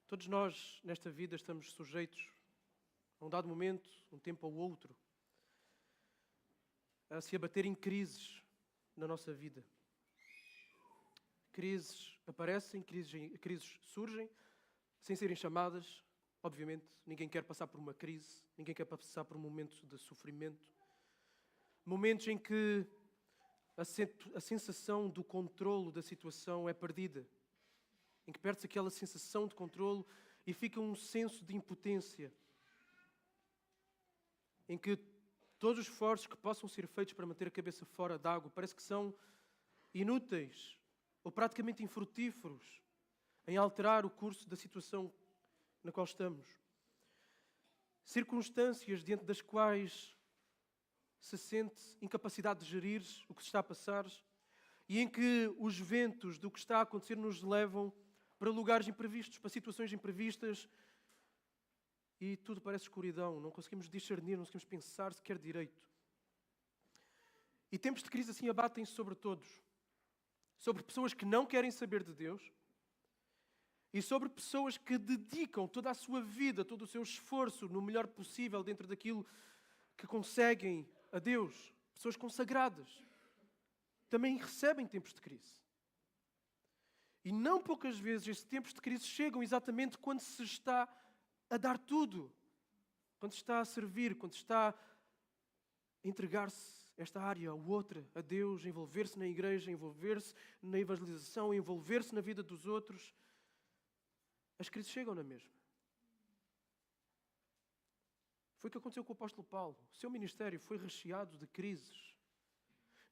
Todos nós, nesta vida, estamos sujeitos, a um dado momento, um tempo ou outro, a se abater em crises na nossa vida. Crises aparecem, crises surgem, sem serem chamadas. Obviamente, ninguém quer passar por uma crise, ninguém quer passar por um momento de sofrimento. Momentos em que a sensação do controlo da situação é perdida, em que perde-se aquela sensação de controlo e fica um senso de impotência, em que todos os esforços que possam ser feitos para manter a cabeça fora d'água parece que são inúteis ou praticamente infrutíferos em alterar o curso da situação na qual estamos. Circunstâncias diante das quais se sente incapacidade de gerir o que se está a passar e em que os ventos do que está a acontecer nos levam para lugares imprevistos, para situações imprevistas e tudo parece escuridão, não conseguimos discernir, não conseguimos pensar sequer direito. E tempos de crise assim abatem-se sobre todos, sobre pessoas que não querem saber de Deus e sobre pessoas que dedicam toda a sua vida, todo o seu esforço no melhor possível dentro daquilo que conseguem a Deus. Pessoas consagradas também recebem tempos de crise. E não poucas vezes estes tempos de crise chegam exatamente quando se está a dar tudo, quando se está a servir, quando se está a entregar-se esta área ou outra a Deus, a envolver-se na igreja, a envolver-se na evangelização, a envolver-se na vida dos outros. As crises chegam na mesma. Foi o que aconteceu com o apóstolo Paulo. O seu ministério foi recheado de crises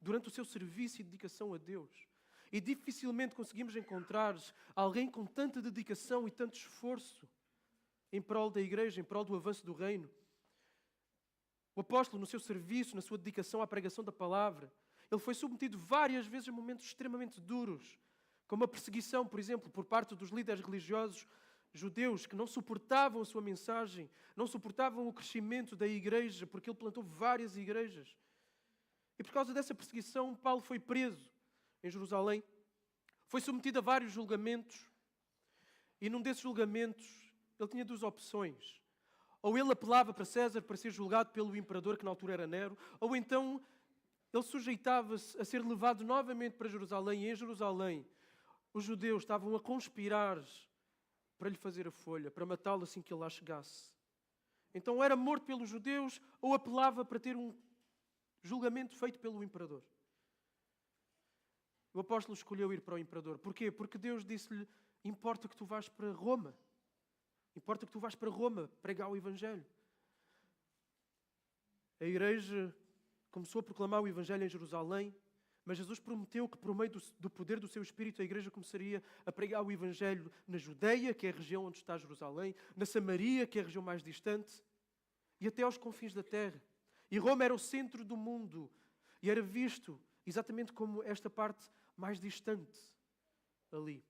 durante o seu serviço e dedicação a Deus. E dificilmente conseguimos encontrar alguém com tanta dedicação e tanto esforço em prol da igreja, em prol do avanço do reino. O apóstolo, no seu serviço, na sua dedicação à pregação da palavra, ele foi submetido várias vezes a momentos extremamente duros, como a perseguição, por exemplo, por parte dos líderes religiosos judeus que não suportavam a sua mensagem, não suportavam o crescimento da igreja, porque ele plantou várias igrejas. E por causa dessa perseguição, Paulo foi preso em Jerusalém, foi submetido a vários julgamentos, e num desses julgamentos ele tinha duas opções. Ou ele apelava para César para ser julgado pelo imperador, que na altura era Nero, ou então ele sujeitava-se a ser levado novamente para Jerusalém, e em Jerusalém os judeus estavam a conspirar para lhe fazer a folha, para matá-lo assim que ele lá chegasse. Então era morto pelos judeus ou apelava para ter um julgamento feito pelo imperador. O apóstolo escolheu ir para o imperador. Porquê? Porque Deus disse-lhe: importa que tu vás para Roma. Importa que tu vás para Roma pregar o Evangelho. A igreja começou a proclamar o Evangelho em Jerusalém, mas Jesus prometeu que, por meio do poder do seu Espírito, a igreja começaria a pregar o Evangelho na Judeia, que é a região onde está Jerusalém, na Samaria, que é a região mais distante, e até aos confins da terra. E Roma era o centro do mundo e era visto exatamente como esta parte mais distante ali.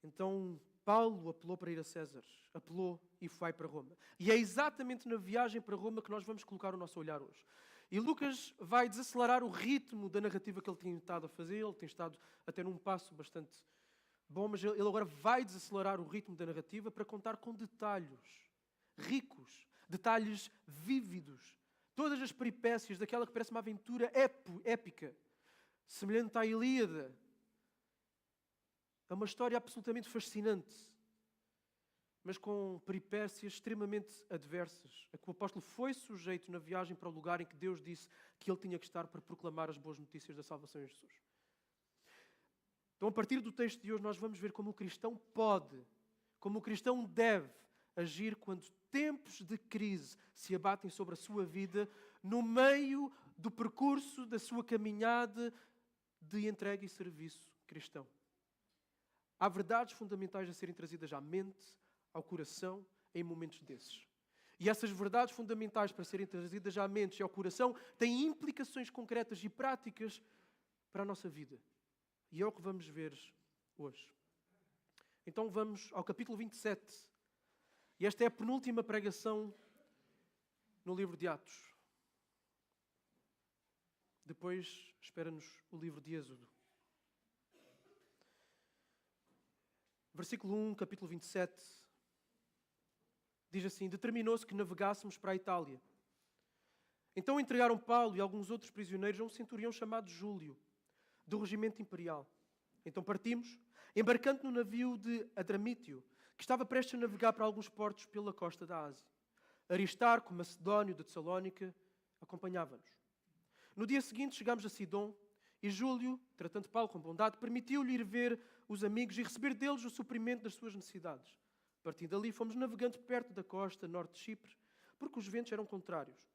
Então, Paulo apelou para ir a César, apelou e vai para Roma. E é exatamente na viagem para Roma que nós vamos colocar o nosso olhar hoje. E Lucas vai desacelerar o ritmo da narrativa que ele tinha estado a fazer, ele tem estado até num passo bastante bom, mas ele agora vai desacelerar o ritmo da narrativa para contar com detalhes ricos, detalhes vívidos, todas as peripécias daquela que parece uma aventura épica, semelhante à Ilíada. É uma história absolutamente fascinante, mas com peripécias extremamente adversas, a que o apóstolo foi sujeito na viagem para o lugar em que Deus disse que ele tinha que estar para proclamar as boas notícias da salvação em Jesus. Então, a partir do texto de hoje, nós vamos ver como o cristão pode, como o cristão deve agir quando tempos de crise se abatem sobre a sua vida no meio do percurso da sua caminhada de entrega e serviço cristão. Há verdades fundamentais a serem trazidas à mente, ao coração, em momentos desses. E essas verdades fundamentais para serem trazidas à mente e ao coração têm implicações concretas e práticas para a nossa vida. E é o que vamos ver hoje. Então vamos ao capítulo 27. E esta é a penúltima pregação no livro de Atos. Depois espera-nos o livro de Êxodo. Versículo 1, capítulo 27, diz assim: determinou-se que navegássemos para a Itália. Então entregaram Paulo e alguns outros prisioneiros a um centurião chamado Júlio, do regimento imperial. Então partimos, embarcando no navio de Adramítio, que estava prestes a navegar para alguns portos pela costa da Ásia. Aristarco, macedónio de Tessalónica, acompanhava-nos. No dia seguinte chegámos a Sidom e Júlio, tratando Paulo com bondade, permitiu-lhe ir ver os amigos e receber deles o suprimento das suas necessidades. Partindo dali, fomos navegando perto da costa norte de Chipre, porque os ventos eram contrários.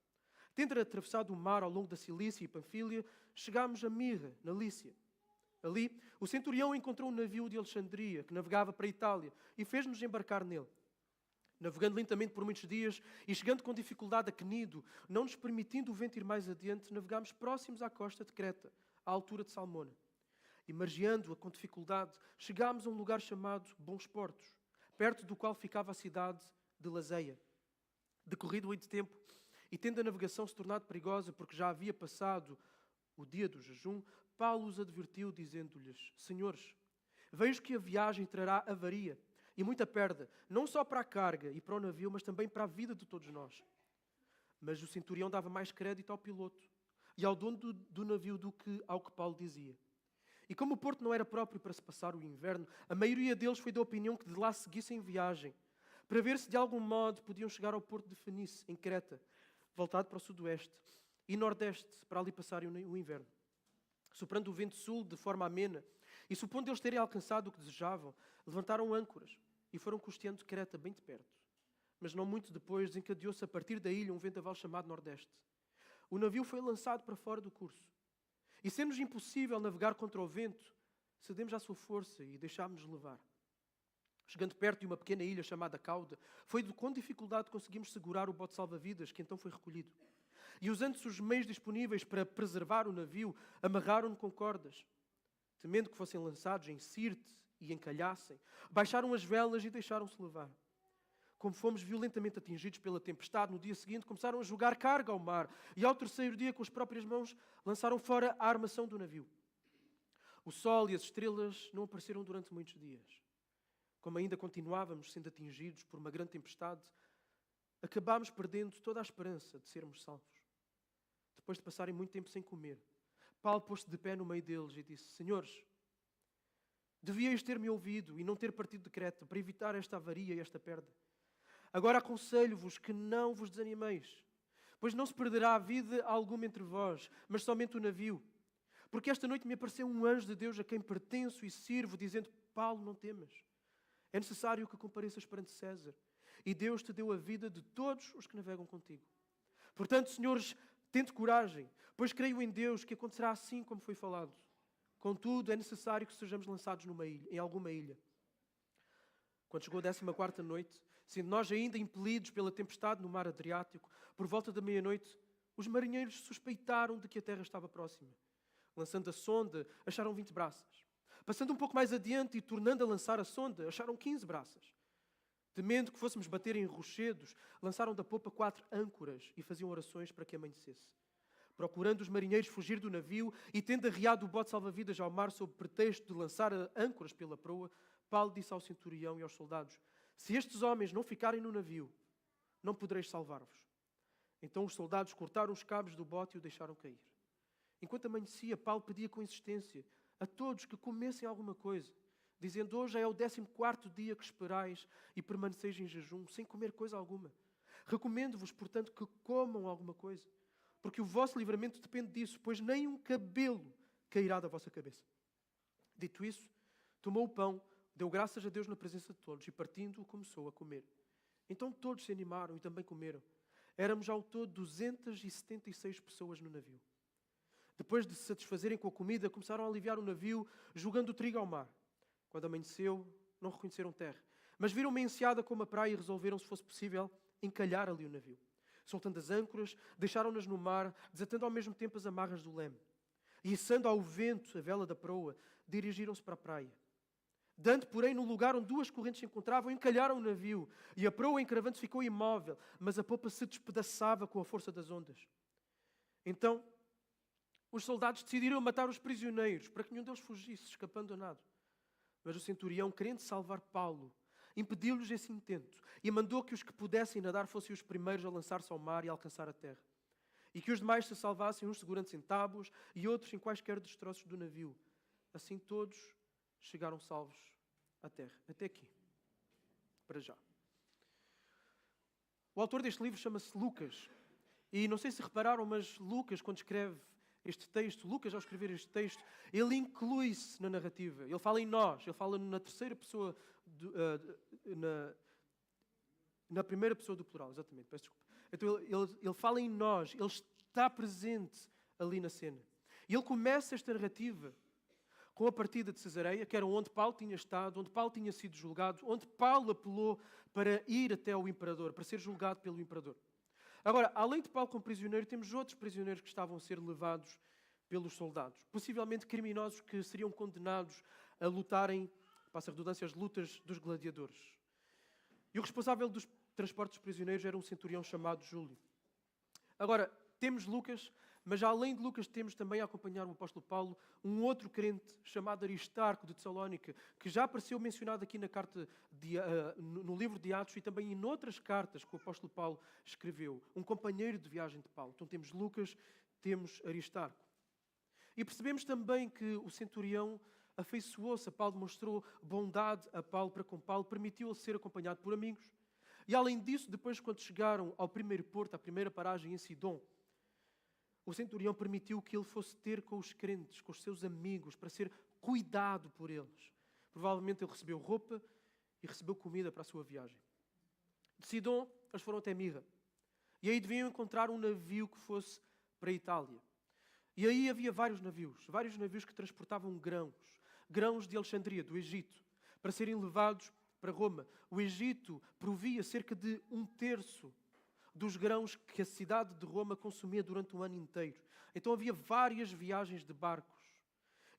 Tendo atravessado o mar ao longo da Cilícia e Panfília, chegámos a Mirra, na Lícia. Ali, o centurião encontrou um navio de Alexandria, que navegava para a Itália, e fez-nos embarcar nele. Navegando lentamente por muitos dias e chegando com dificuldade a Cnido, não nos permitindo o vento ir mais adiante, navegámos próximos à costa de Creta, à altura de Salmona. E margeando-a com dificuldade, chegámos a um lugar chamado Bons Portos, perto do qual ficava a cidade de Lazeia. Decorrido muito tempo, e tendo a navegação se tornado perigosa, porque já havia passado o dia do jejum, Paulo os advertiu, dizendo-lhes: Senhores, vejo que a viagem trará avaria e muita perda, não só para a carga e para o navio, mas também para a vida de todos nós. Mas o centurião dava mais crédito ao piloto e ao dono do navio do que ao que Paulo dizia. E como o porto não era próprio para se passar o inverno, a maioria deles foi da opinião que de lá seguissem viagem, para ver se de algum modo podiam chegar ao porto de Fenice, em Creta, voltado para o sudoeste, e nordeste, para ali passarem o inverno. Soprando o vento sul de forma amena, e supondo eles terem alcançado o que desejavam, levantaram âncoras e foram costeando Creta bem de perto. Mas não muito depois desencadeou-se a partir da ilha um vendaval chamado Nordeste. O navio foi lançado para fora do curso. E sendo-nos impossível navegar contra o vento, cedemos à sua força e deixámos-nos levar. Chegando perto de uma pequena ilha chamada Cauda, foi com dificuldade que conseguimos segurar o bote salva-vidas, que então foi recolhido. E usando-se os meios disponíveis para preservar o navio, amarraram-no com cordas. Temendo que fossem lançados em Sirte e encalhassem, baixaram as velas e deixaram-se levar. Como fomos violentamente atingidos pela tempestade, no dia seguinte começaram a jogar carga ao mar e ao terceiro dia, com as próprias mãos, lançaram fora a armação do navio. O sol e as estrelas não apareceram durante muitos dias. Como ainda continuávamos sendo atingidos por uma grande tempestade, acabámos perdendo toda a esperança de sermos salvos. Depois de passarem muito tempo sem comer, Paulo pôs-se de pé no meio deles e disse: Senhores, devíeis ter-me ouvido e não ter partido de Creta para evitar esta avaria e esta perda. Agora aconselho-vos que não vos desanimeis, pois não se perderá vida alguma entre vós, mas somente o navio. Porque esta noite me apareceu um anjo de Deus a quem pertenço e sirvo, dizendo: Paulo, não temas. É necessário que compareças perante César, e Deus te deu a vida de todos os que navegam contigo. Portanto, senhores, tente coragem, pois creio em Deus que acontecerá assim como foi falado. Contudo, é necessário que sejamos lançados numa ilha, em alguma ilha. Quando chegou a 14ª noite, sendo nós ainda impelidos pela tempestade no mar Adriático, por volta da meia-noite, os marinheiros suspeitaram de que a terra estava próxima. Lançando a sonda, acharam 20 braças. Passando um pouco mais adiante e tornando a lançar a sonda, acharam 15 braças. Temendo que fôssemos bater em rochedos, lançaram da popa 4 âncoras e faziam orações para que amanhecesse. Procurando os marinheiros fugir do navio e tendo arriado o bote salva-vidas ao mar sob pretexto de lançar âncoras pela proa, Paulo disse ao centurião e aos soldados: Se estes homens não ficarem no navio, não podereis salvar-vos. Então os soldados cortaram os cabos do bote e o deixaram cair. Enquanto amanhecia, Paulo pedia com insistência a todos que comessem alguma coisa, dizendo: Hoje é o 14º dia que esperais e permaneceis em jejum, sem comer coisa alguma. Recomendo-vos, portanto, que comam alguma coisa, porque o vosso livramento depende disso, pois nem um cabelo cairá da vossa cabeça. Dito isso, tomou o pão, deu graças a Deus na presença de todos e, partindo-o, começou a comer. Então todos se animaram e também comeram. Éramos ao todo 276 pessoas no navio. Depois de se satisfazerem com a comida, começaram a aliviar o navio, jogando o trigo ao mar. Quando amanheceu, não reconheceram terra, mas viram uma enseada como a praia e resolveram, se fosse possível, encalhar ali o navio. Soltando as âncoras, deixaram-nas no mar, desatando ao mesmo tempo as amarras do leme. E içando ao vento a vela da proa, dirigiram-se para a praia. Dando, porém, no lugar onde 2 correntes se encontravam, encalharam o navio, e a proa encravando ficou imóvel, mas a popa se despedaçava com a força das ondas. Então, os soldados decidiram matar os prisioneiros, para que nenhum deles fugisse, escapando a nado. Mas o centurião, querendo salvar Paulo, impediu-lhes esse intento e mandou que os que pudessem nadar fossem os primeiros a lançar-se ao mar e a alcançar a terra. E que os demais se salvassem, uns segurando-se em tábuas e outros em quaisquer destroços do navio. Assim todos chegaram salvos à terra. Até aqui. Para já. O autor deste livro chama-se Lucas. E não sei se repararam, mas Lucas, quando escreve este texto, Lucas, ao escrever este texto, ele inclui-se na narrativa. Ele fala em nós, ele fala na terceira pessoa, na primeira pessoa do plural, exatamente, peço desculpa. Então ele fala em nós, ele está presente ali na cena. E ele começa esta narrativa com a partida de Cesareia, que era onde Paulo tinha estado, onde Paulo tinha sido julgado, onde Paulo apelou para ir até o imperador, para ser julgado pelo imperador. Agora, além de Paulo como prisioneiro, temos outros prisioneiros que estavam a ser levados pelos soldados. Possivelmente criminosos que seriam condenados a lutarem, passa a redundância, as lutas dos gladiadores. E o responsável dos transportes dos prisioneiros era um centurião chamado Júlio. Agora, temos Lucas, mas além de Lucas temos também a acompanhar o apóstolo Paulo um outro crente chamado Aristarco de Tessalónica, que já apareceu mencionado aqui na carta no livro de Atos e também em outras cartas que o apóstolo Paulo escreveu. Um companheiro de viagem de Paulo. Então temos Lucas, temos Aristarco. E percebemos também que o centurião afeiçoou-se a Paulo, mostrou bondade a Paulo para com Paulo, permitiu-lhe ser acompanhado por amigos. E além disso, depois quando chegaram ao primeiro porto, à primeira paragem em Sidom, o centurião permitiu que ele fosse ter com os crentes, com os seus amigos, para ser cuidado por eles. Provavelmente ele recebeu roupa e recebeu comida para a sua viagem. De Sidom, eles foram até Mirra. E aí deviam encontrar um navio que fosse para a Itália. E aí havia vários navios que transportavam grãos de Alexandria, do Egito, para serem levados para Roma. O Egito provia cerca de 1/3 dos grãos que a cidade de Roma consumia durante o ano inteiro. Então havia várias viagens de barcos.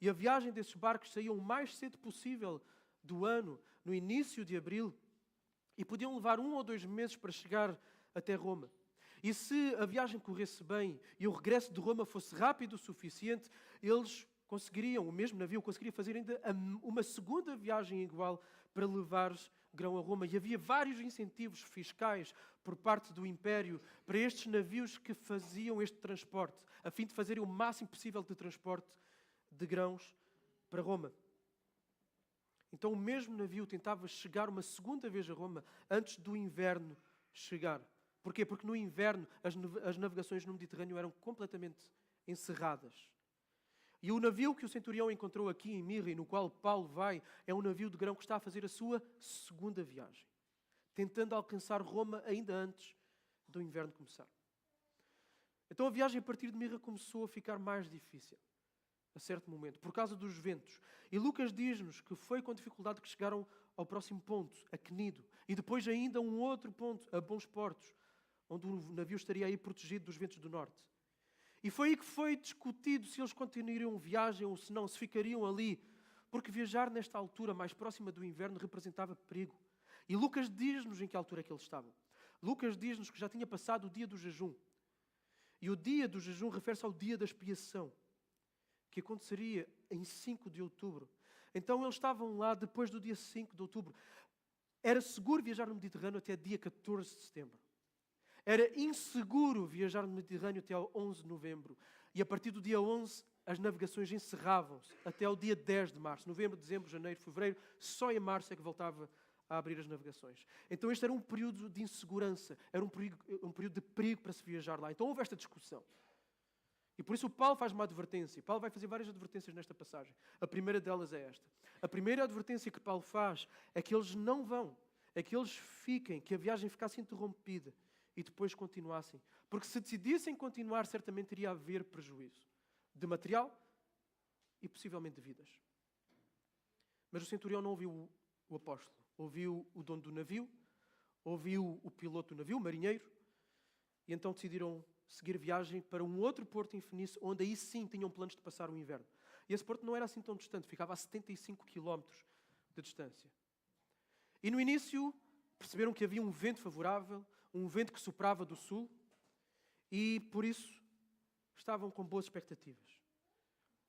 E a viagem desses barcos saía o mais cedo possível do ano, no início de abril, e podiam levar 1 ou 2 meses para chegar até Roma. E se a viagem corresse bem e o regresso de Roma fosse rápido o suficiente, eles conseguiriam, o mesmo navio conseguiria fazer ainda uma segunda viagem igual para levar grão a Roma. E havia vários incentivos fiscais por parte do Império para estes navios que faziam este transporte, a fim de fazerem o máximo possível de transporte de grãos para Roma. Então o mesmo navio tentava chegar uma segunda vez a Roma antes do inverno chegar. Porquê? Porque no inverno as navegações no Mediterrâneo eram completamente encerradas. E o navio que o centurião encontrou aqui em Mirra e no qual Paulo vai é um navio de grão que está a fazer a sua segunda viagem, tentando alcançar Roma ainda antes do inverno começar. Então a viagem a partir de Mirra começou a ficar mais difícil, a certo momento, por causa dos ventos. E Lucas diz-nos que foi com dificuldade que chegaram ao próximo ponto, a Cnido, e depois ainda a um outro ponto, a Bons Portos, onde o navio estaria aí protegido dos ventos do norte. E foi aí que foi discutido se eles continuariam viagem ou se não, se ficariam ali. Porque viajar nesta altura mais próxima do inverno representava perigo. E Lucas diz-nos em que altura é que eles estavam. Lucas diz-nos que já tinha passado o dia do jejum. E o dia do jejum refere-se ao dia da expiação, que aconteceria em 5 de outubro. Então eles estavam lá depois do dia 5 de outubro. Era seguro viajar no Mediterrâneo até dia 14 de setembro. Era inseguro viajar no Mediterrâneo até ao 11 de novembro. E a partir do dia 11, as navegações encerravam-se até ao dia 10 de março. Novembro, dezembro, janeiro, fevereiro. Só em março é que voltava a abrir as navegações. Então este era um período de insegurança. Era um período de perigo para se viajar lá. Então houve esta discussão. E por isso o Paulo faz uma advertência. Paulo vai fazer várias advertências nesta passagem. A primeira delas é esta. A primeira advertência que Paulo faz é que eles não vão. É que eles fiquem, que a viagem ficasse interrompida. E depois continuassem. Porque se decidissem continuar, certamente iria haver prejuízo de material e possivelmente de vidas. Mas o centurião não ouviu o apóstolo. Ouviu o dono do navio, ouviu o piloto do navio, o marinheiro, e então decidiram seguir viagem para um outro porto em Fenícia, onde aí sim tinham planos de passar o inverno. E esse porto não era assim tão distante, ficava a 75 quilómetros de distância. E no início perceberam que havia um vento favorável, um vento que soprava do sul, e por isso estavam com boas expectativas.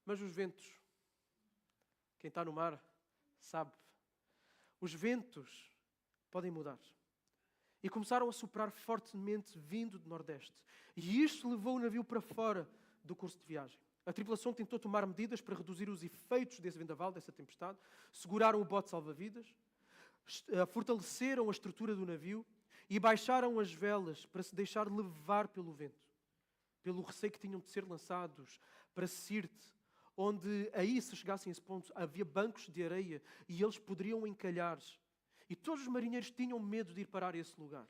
Mas os ventos, quem está no mar sabe, os ventos podem mudar. E começaram a soprar fortemente vindo do nordeste. E isto levou o navio para fora do curso de viagem. A tripulação tentou tomar medidas para reduzir os efeitos desse vendaval, dessa tempestade. Seguraram o bote salva-vidas, fortaleceram a estrutura do navio e baixaram as velas para se deixar levar pelo vento, pelo receio que tinham de ser lançados para Sirte, onde aí, se chegassem a esse ponto, havia bancos de areia e eles poderiam encalhar. E todos os marinheiros tinham medo de ir parar a esse lugar.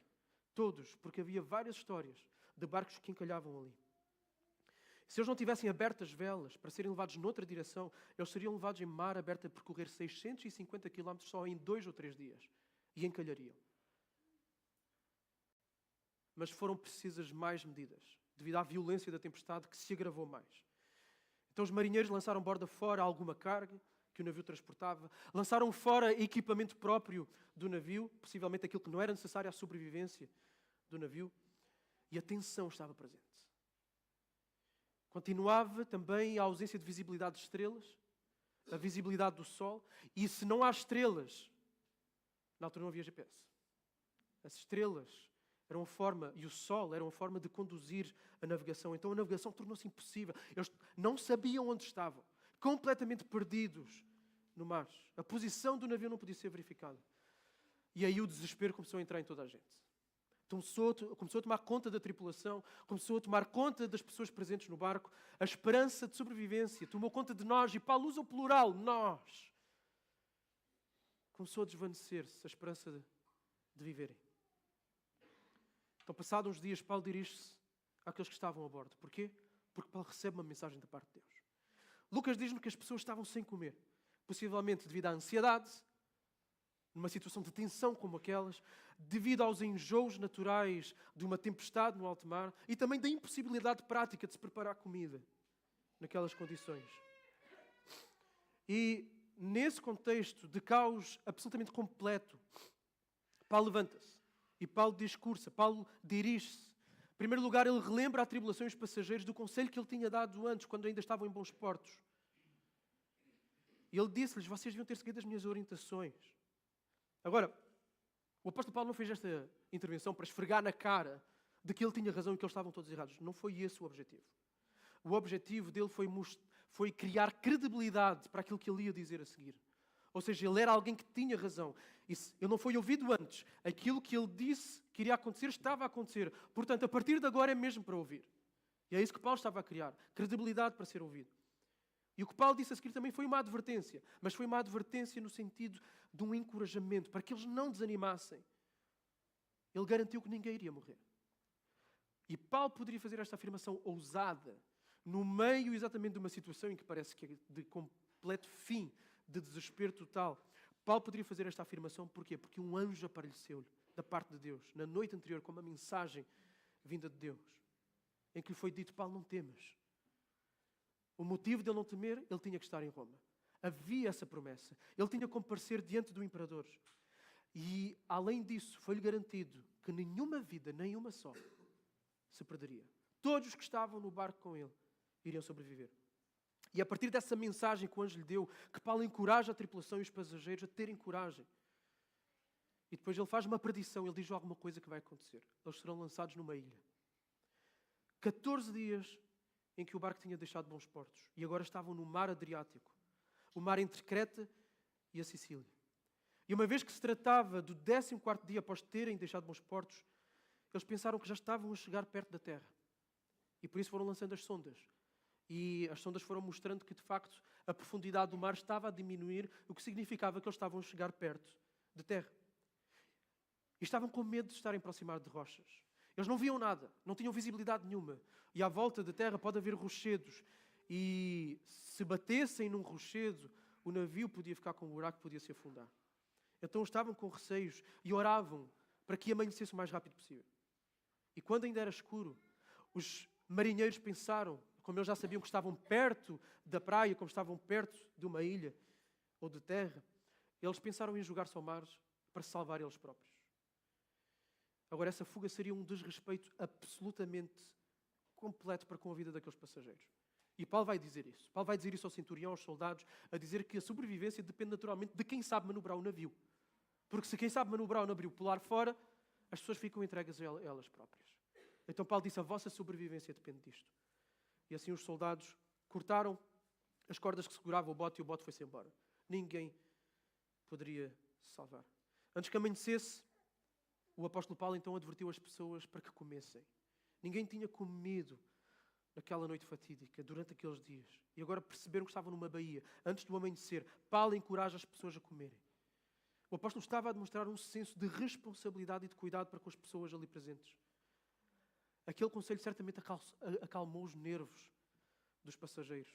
Todos, porque havia várias histórias de barcos que encalhavam ali. Se eles não tivessem aberto as velas para serem levados noutra direção, eles seriam levados em mar aberto a percorrer 650 km só em 2 ou 3 dias. E encalhariam. Mas foram precisas mais medidas, devido à violência da tempestade que se agravou mais. Então os marinheiros lançaram borda fora alguma carga que o navio transportava, lançaram fora equipamento próprio do navio, possivelmente aquilo que não era necessário à sobrevivência do navio, e a tensão estava presente. Continuava também a ausência de visibilidade de estrelas, a visibilidade do sol, e se não há estrelas, na altura não havia GPS. As estrelas eram uma forma, e o sol era uma forma de conduzir a navegação. Então a navegação tornou-se impossível. Eles não sabiam onde estavam, completamente perdidos no mar. A posição do navio não podia ser verificada. E aí o desespero começou a entrar em toda a gente. Começou a tomar conta da tripulação, começou a tomar conta das pessoas presentes no barco. A esperança de sobrevivência tomou conta de nós, e Paulo usa o plural, nós. Começou a desvanecer-se a esperança de viverem. Então, passados uns dias, Paulo dirige-se àqueles que estavam a bordo. Porquê? Porque Paulo recebe uma mensagem da parte de Deus. Lucas diz-nos que as pessoas estavam sem comer, possivelmente devido à ansiedade, numa situação de tensão como aquelas, devido aos enjoos naturais de uma tempestade no alto mar e também da impossibilidade prática de se preparar comida naquelas condições. E nesse contexto de caos absolutamente completo, Paulo levanta-se e Paulo discursa, Paulo dirige-se. Em primeiro lugar, ele relembra a tribulação e os passageiros do conselho que ele tinha dado antes, quando ainda estavam em bons portos. E ele disse-lhes, vocês deviam ter seguido as minhas orientações. Agora, o apóstolo Paulo não fez esta intervenção para esfregar na cara de que ele tinha razão e que eles estavam todos errados. Não foi esse o objetivo. O objetivo dele foi criar credibilidade para aquilo que ele ia dizer a seguir. Ou seja, ele era alguém que tinha razão. Ele não foi ouvido antes. Aquilo que ele disse que iria acontecer, estava a acontecer. Portanto, a partir de agora é mesmo para ouvir. E é isso que Paulo estava a criar. Credibilidade para ser ouvido. E o que Paulo disse a seguir também foi uma advertência. Mas foi uma advertência no sentido de um encorajamento, para que eles não desanimassem. Ele garantiu que ninguém iria morrer. E Paulo poderia fazer esta afirmação ousada, no meio exatamente de uma situação em que parece que é de completo fim, de desespero total. Paulo poderia fazer esta afirmação, porquê? Porque um anjo apareceu-lhe, da parte de Deus, na noite anterior, com uma mensagem vinda de Deus, em que lhe foi dito, Paulo, não temas. O motivo de ele não temer, ele tinha que estar em Roma. Havia essa promessa. Ele tinha que comparecer diante do imperador. E, além disso, foi-lhe garantido que nenhuma vida, nenhuma só, se perderia. Todos os que estavam no barco com ele iriam sobreviver. E a partir dessa mensagem que o anjo lhe deu, que Paulo encoraja a tripulação e os passageiros a terem coragem. E depois ele faz uma predição, ele diz alguma coisa que vai acontecer. Eles serão lançados numa ilha. 14 dias em que o barco tinha deixado bons portos. E agora estavam no mar Adriático. O mar entre Creta e a Sicília. E uma vez que se tratava do 14º dia após terem deixado bons portos, eles pensaram que já estavam a chegar perto da terra. E por isso foram lançando as sondas. E as sondas foram mostrando que, de facto, a profundidade do mar estava a diminuir, o que significava que eles estavam a chegar perto de terra. E estavam com medo de estarem aproximados de rochas. Eles não viam nada, não tinham visibilidade nenhuma. E à volta da terra pode haver rochedos. E se batessem num rochedo, o navio podia ficar com um buraco, podia se afundar. Então estavam com receios e oravam para que amanhecesse o mais rápido possível. E quando ainda era escuro, os marinheiros pensaram, como eles já sabiam que estavam perto da praia, como estavam perto de uma ilha ou de terra, eles pensaram em jogar-se ao mar para se salvar eles próprios. Agora, essa fuga seria um desrespeito absolutamente completo para com a vida daqueles passageiros. E Paulo vai dizer isso. Paulo vai dizer isso ao centurião, aos soldados, a dizer que a sobrevivência depende naturalmente de quem sabe manobrar o navio. Porque se quem sabe manobrar o navio pular fora, as pessoas ficam entregues a elas próprias. Então Paulo disse, a vossa sobrevivência depende disto. E assim os soldados cortaram as cordas que seguravam o bote e o bote foi-se embora. Ninguém poderia se salvar. Antes que amanhecesse, o apóstolo Paulo então advertiu as pessoas para que comessem. Ninguém tinha comido naquela noite fatídica, durante aqueles dias. E agora perceberam que estavam numa baía. Antes do amanhecer, Paulo encoraja as pessoas a comerem. O apóstolo estava a demonstrar um senso de responsabilidade e de cuidado para com as pessoas ali presentes. Aquele conselho certamente acalmou os nervos dos passageiros.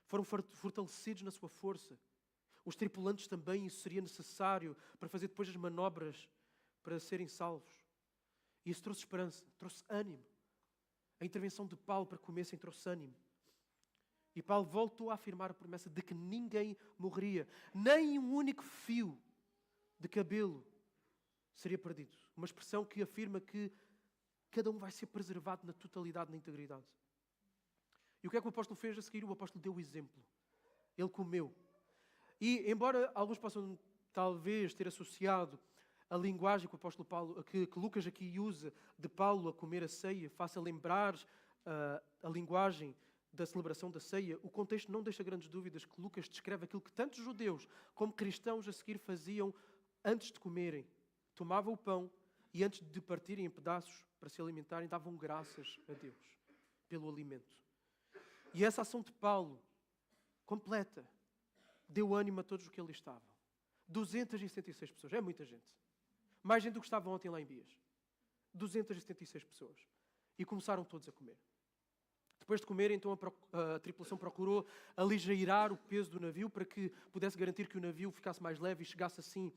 Foram fortalecidos na sua força. Os tripulantes também, isso seria necessário para fazer depois as manobras para serem salvos. E isso trouxe esperança, trouxe ânimo. A intervenção de Paulo para que comessem trouxe ânimo. E Paulo voltou a afirmar a promessa de que ninguém morreria. Nem um único fio de cabelo seria perdido. Uma expressão que afirma que cada um vai ser preservado na totalidade, na integridade. E o que é que o apóstolo fez a seguir? O apóstolo deu o exemplo. Ele comeu. E, embora alguns possam talvez ter associado a linguagem que o apóstolo Paulo, que Lucas aqui usa de Paulo a comer a ceia, faça lembrar a linguagem da celebração da ceia, o contexto não deixa grandes dúvidas que Lucas descreve aquilo que tanto judeus como cristãos a seguir faziam antes de comerem. Tomavam o pão e antes de partirem em pedaços para se alimentarem, davam graças a Deus pelo alimento. E essa ação de Paulo, completa, deu ânimo a todos os que ali estavam. 276 pessoas, é muita gente. Mais gente do que estavam ontem lá em Bias. 276 pessoas. E começaram todos a comer. Depois de comer, então a tripulação procurou aligeirar o peso do navio para que pudesse garantir que o navio ficasse mais leve e chegasse assim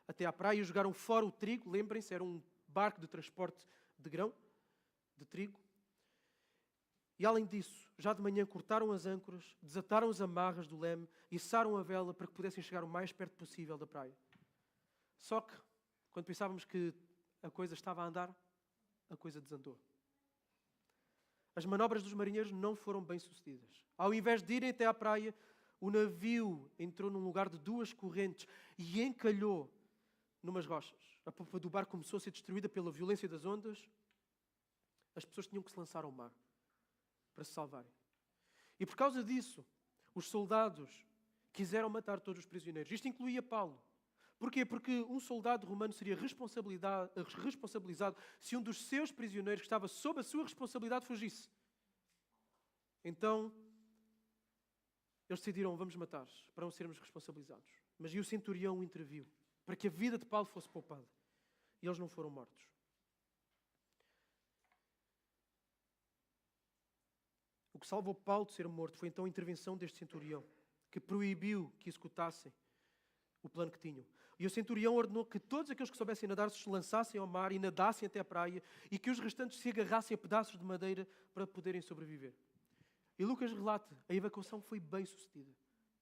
até à praia. Jogaram fora o trigo, lembrem-se, era um barco de transporte de grão, de trigo. E além disso, já de manhã cortaram as âncoras, desataram as amarras do leme e içaram a vela para que pudessem chegar o mais perto possível da praia. Só que, quando pensávamos que a coisa estava a andar, a coisa desandou. As manobras dos marinheiros não foram bem sucedidas. Ao invés de irem até à praia, o navio entrou num lugar de duas correntes e encalhou numas rochas. A popa do barco começou a ser destruída pela violência das ondas. As pessoas tinham que se lançar ao mar para se salvarem. E por causa disso, os soldados quiseram matar todos os prisioneiros. Isto incluía Paulo. Porquê? Porque um soldado romano seria responsabilizado se um dos seus prisioneiros que estava sob a sua responsabilidade fugisse. Então, eles decidiram, vamos matar, para não sermos responsabilizados. Mas e o centurião interviu, para que a vida de Paulo fosse poupada. E eles não foram mortos. O que salvou Paulo de ser morto foi então a intervenção deste centurião, que proibiu que executassem o plano que tinham. E o centurião ordenou que todos aqueles que soubessem nadar se lançassem ao mar e nadassem até a praia e que os restantes se agarrassem a pedaços de madeira para poderem sobreviver. E Lucas relata, a evacuação foi bem sucedida.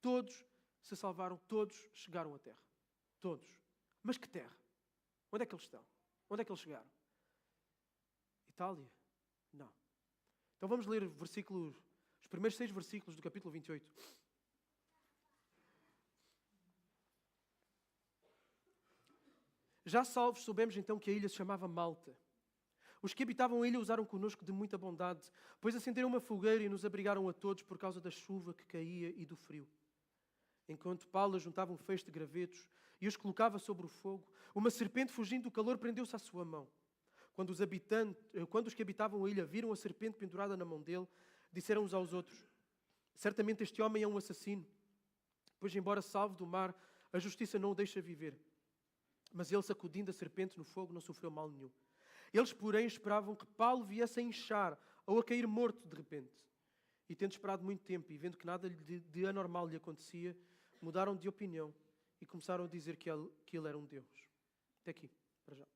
Todos se salvaram, todos chegaram à terra. Todos. Mas que terra? Onde é que eles estão? Onde é que eles chegaram? Itália? Não. Então vamos ler os primeiros 6 versículos do capítulo 28. Já salvos, soubemos então que a ilha se chamava Malta. Os que habitavam a ilha usaram conosco de muita bondade, pois acenderam uma fogueira e nos abrigaram a todos por causa da chuva que caía e do frio. Enquanto Paulo juntava um feixe de gravetos e os colocava sobre o fogo, uma serpente fugindo do calor prendeu-se à sua mão. Quando os que habitavam a ilha viram a serpente pendurada na mão dele, disseram uns aos outros, certamente este homem é um assassino, pois embora salvo do mar, a justiça não o deixa viver. Mas ele, sacudindo a serpente no fogo, não sofreu mal nenhum. Eles, porém, esperavam que Paulo viesse a inchar ou a cair morto de repente. E tendo esperado muito tempo e vendo que nada de anormal lhe acontecia, mudaram de opinião e começaram a dizer que ele era um Deus. Até aqui, para já.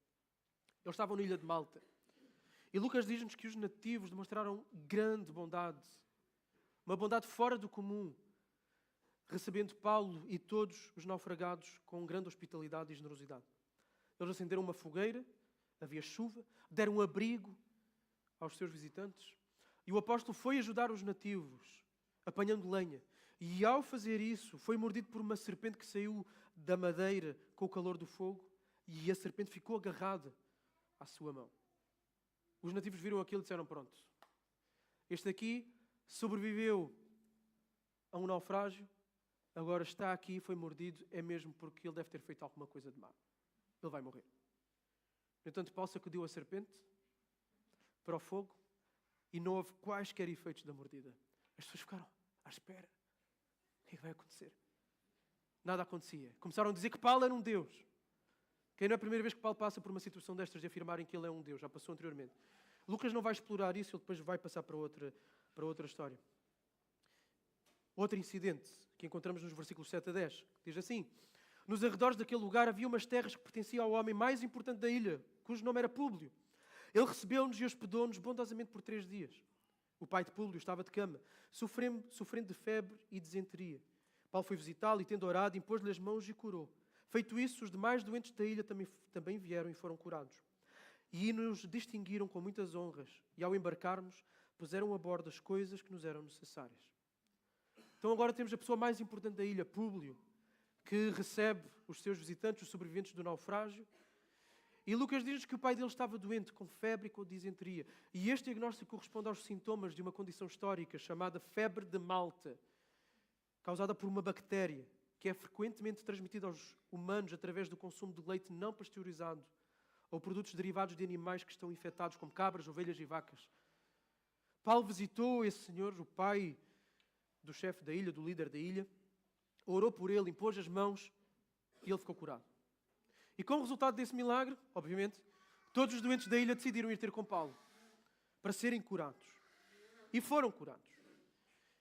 Eles estavam na ilha de Malta. E Lucas diz-nos que os nativos demonstraram grande bondade. Uma bondade fora do comum, recebendo Paulo e todos os naufragados com grande hospitalidade e generosidade. Eles acenderam uma fogueira, havia chuva, deram um abrigo aos seus visitantes. E o apóstolo foi ajudar os nativos apanhando lenha. E ao fazer isso, foi mordido por uma serpente que saiu da madeira com o calor do fogo, e a serpente ficou agarrada à sua mão. Os nativos viram aquilo e disseram: pronto, este aqui sobreviveu a um naufrágio, agora está aqui, foi mordido, é mesmo porque ele deve ter feito alguma coisa de má. Ele vai morrer. No entanto, Paulo sacudiu a serpente para o fogo e não houve quaisquer efeitos da mordida. As pessoas ficaram à espera. O que é que vai acontecer? Nada acontecia. Começaram a dizer que Paulo era um Deus. Que não é a primeira vez que Paulo passa por uma situação destas de afirmarem que ele é um Deus. Já passou anteriormente. Lucas não vai explorar isso, ele depois vai passar para outra história. Outro incidente que encontramos nos versículos 7 a 10. Diz assim: nos arredores daquele lugar havia umas terras que pertenciam ao homem mais importante da ilha, cujo nome era Públio. Ele recebeu-nos e hospedou-nos bondosamente por 3 dias. O pai de Públio estava de cama, sofrendo de febre e disenteria. Paulo foi visitá-lo e, tendo orado, impôs-lhe as mãos e curou. Feito isso, os demais doentes da ilha também vieram e foram curados. E nos distinguiram com muitas honras. E ao embarcarmos, puseram a bordo as coisas que nos eram necessárias. Então agora temos a pessoa mais importante da ilha, Públio, que recebe os seus visitantes, os sobreviventes do naufrágio. E Lucas diz que o pai dele estava doente, com febre e com disenteria. E este diagnóstico corresponde aos sintomas de uma condição histórica chamada febre de Malta, causada por uma bactéria que é frequentemente transmitida aos humanos através do consumo de leite não pasteurizado ou produtos derivados de animais que estão infectados, como cabras, ovelhas e vacas. Paulo visitou esse senhor, o pai do chefe da ilha, do líder da ilha, orou por ele, impôs as mãos e ele ficou curado. E como resultado desse milagre, obviamente, todos os doentes da ilha decidiram ir ter com Paulo para serem curados. E foram curados.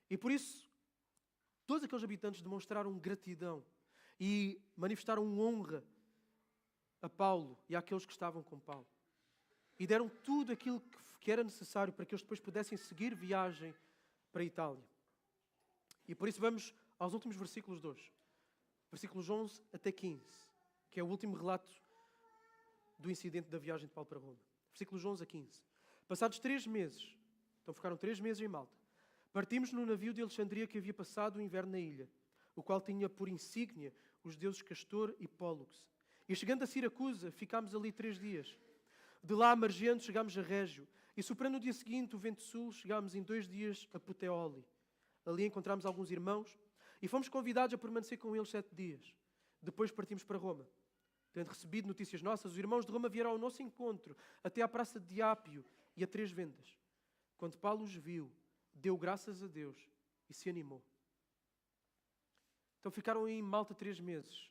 E por isso, todos aqueles habitantes demonstraram gratidão e manifestaram honra a Paulo e àqueles que estavam com Paulo. E deram tudo aquilo que era necessário para que eles depois pudessem seguir viagem para a Itália. E por isso vamos aos últimos versículos de hoje. Versículos 11 até 15. Que é o último relato do incidente da viagem de Paulo para Roma. Versículos 11 a 15. Passados 3 meses, então ficaram 3 meses em Malta, partimos no navio de Alexandria que havia passado o inverno na ilha, o qual tinha por insígnia os deuses Castor e Pólux. E chegando a Siracusa, ficámos ali 3 dias. De lá, margeando, chegámos a Régio. E soprando no dia seguinte o vento sul, chegámos em 2 dias a Puteoli. Ali encontramos alguns irmãos e fomos convidados a permanecer com eles 7 dias. Depois partimos para Roma. Tendo recebido notícias nossas, os irmãos de Roma vieram ao nosso encontro, até à praça de Ápio e a 3 vendas. Quando Paulo os viu, deu graças a Deus e se animou. Então ficaram em Malta 3 meses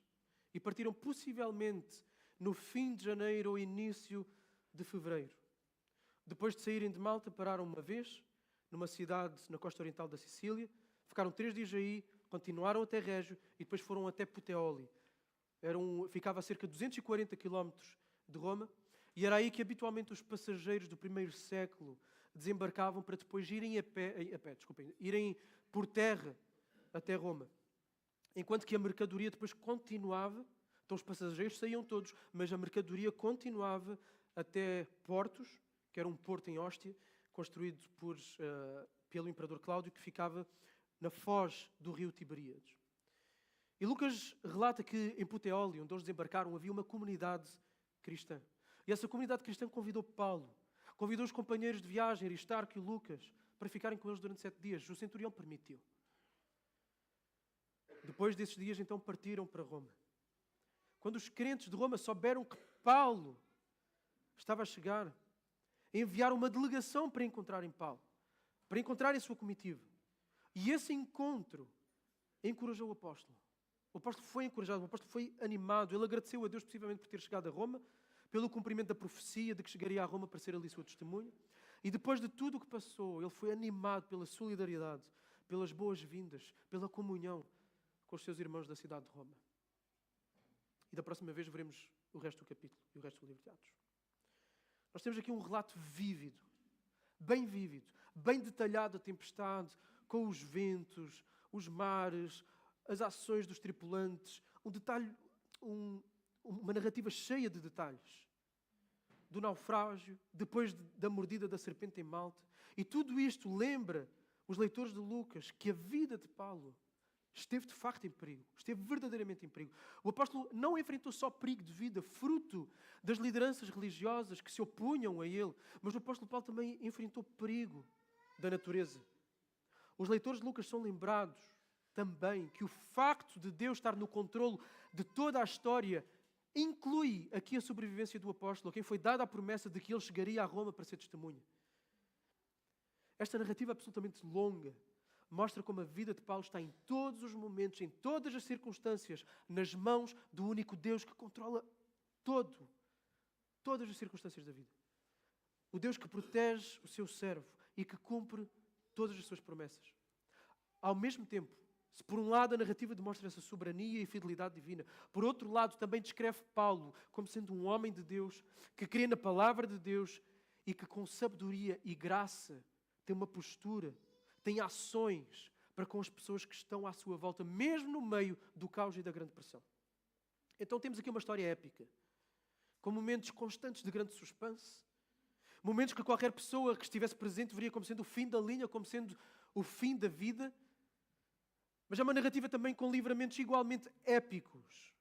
e partiram possivelmente no fim de janeiro ou início de fevereiro. Depois de saírem de Malta, pararam uma vez numa cidade na costa oriental da Sicília, ficaram 3 dias aí, continuaram até Régio e depois foram até Puteoli. Ficava a cerca de 240 quilómetros de Roma, e era aí que habitualmente os passageiros do primeiro século desembarcavam para depois irem irem por terra até Roma. Enquanto que a mercadoria depois continuava, então os passageiros saíam todos, mas a mercadoria continuava até Portos, que era um porto em Hóstia, construído pelo imperador Cláudio, que ficava na foz do rio Tiberíades. E Lucas relata que em Puteoli, onde eles desembarcaram, havia uma comunidade cristã. E essa comunidade cristã convidou Paulo, convidou os companheiros de viagem, Aristarco e Lucas, para ficarem com eles durante 7 dias. O centurião permitiu. Depois desses dias, então, partiram para Roma. Quando os crentes de Roma souberam que Paulo estava a chegar, enviaram uma delegação para encontrarem Paulo, para encontrarem a sua comitiva. E esse encontro encorajou o apóstolo. O apóstolo foi encorajado, o apóstolo foi animado. Ele agradeceu a Deus, possivelmente, por ter chegado a Roma, pelo cumprimento da profecia de que chegaria a Roma para ser ali sua testemunha. E depois de tudo o que passou, ele foi animado pela solidariedade, pelas boas-vindas, pela comunhão com os seus irmãos da cidade de Roma. E da próxima vez veremos o resto do capítulo e o resto do livro de Atos. Nós temos aqui um relato vívido, bem detalhado da tempestade, com os ventos, os mares, as ações dos tripulantes, uma narrativa cheia de detalhes. Do naufrágio, depois da mordida da serpente em Malta. E tudo isto lembra os leitores de Lucas, que a vida de Paulo esteve de facto em perigo, esteve verdadeiramente em perigo. O apóstolo não enfrentou só perigo de vida, fruto das lideranças religiosas que se opunham a ele, mas o apóstolo Paulo também enfrentou perigo da natureza. Os leitores de Lucas são lembrados também que o facto de Deus estar no controle de toda a história inclui aqui a sobrevivência do apóstolo, a quem foi dada a promessa de que ele chegaria a Roma para ser testemunha. Esta narrativa absolutamente longa mostra como a vida de Paulo está em todos os momentos, em todas as circunstâncias, nas mãos do único Deus que controla todas as circunstâncias da vida. O Deus que protege o seu servo e que cumpre todas as suas promessas. Ao mesmo tempo, se por um lado a narrativa demonstra essa soberania e fidelidade divina, por outro lado também descreve Paulo como sendo um homem de Deus, que crê na palavra de Deus e que com sabedoria e graça tem uma postura, tem ações para com as pessoas que estão à sua volta, mesmo no meio do caos e da grande pressão. Então temos aqui uma história épica, com momentos constantes de grande suspense, momentos que qualquer pessoa que estivesse presente veria como sendo o fim da linha, como sendo o fim da vida. Mas é uma narrativa também com livramentos igualmente épicos,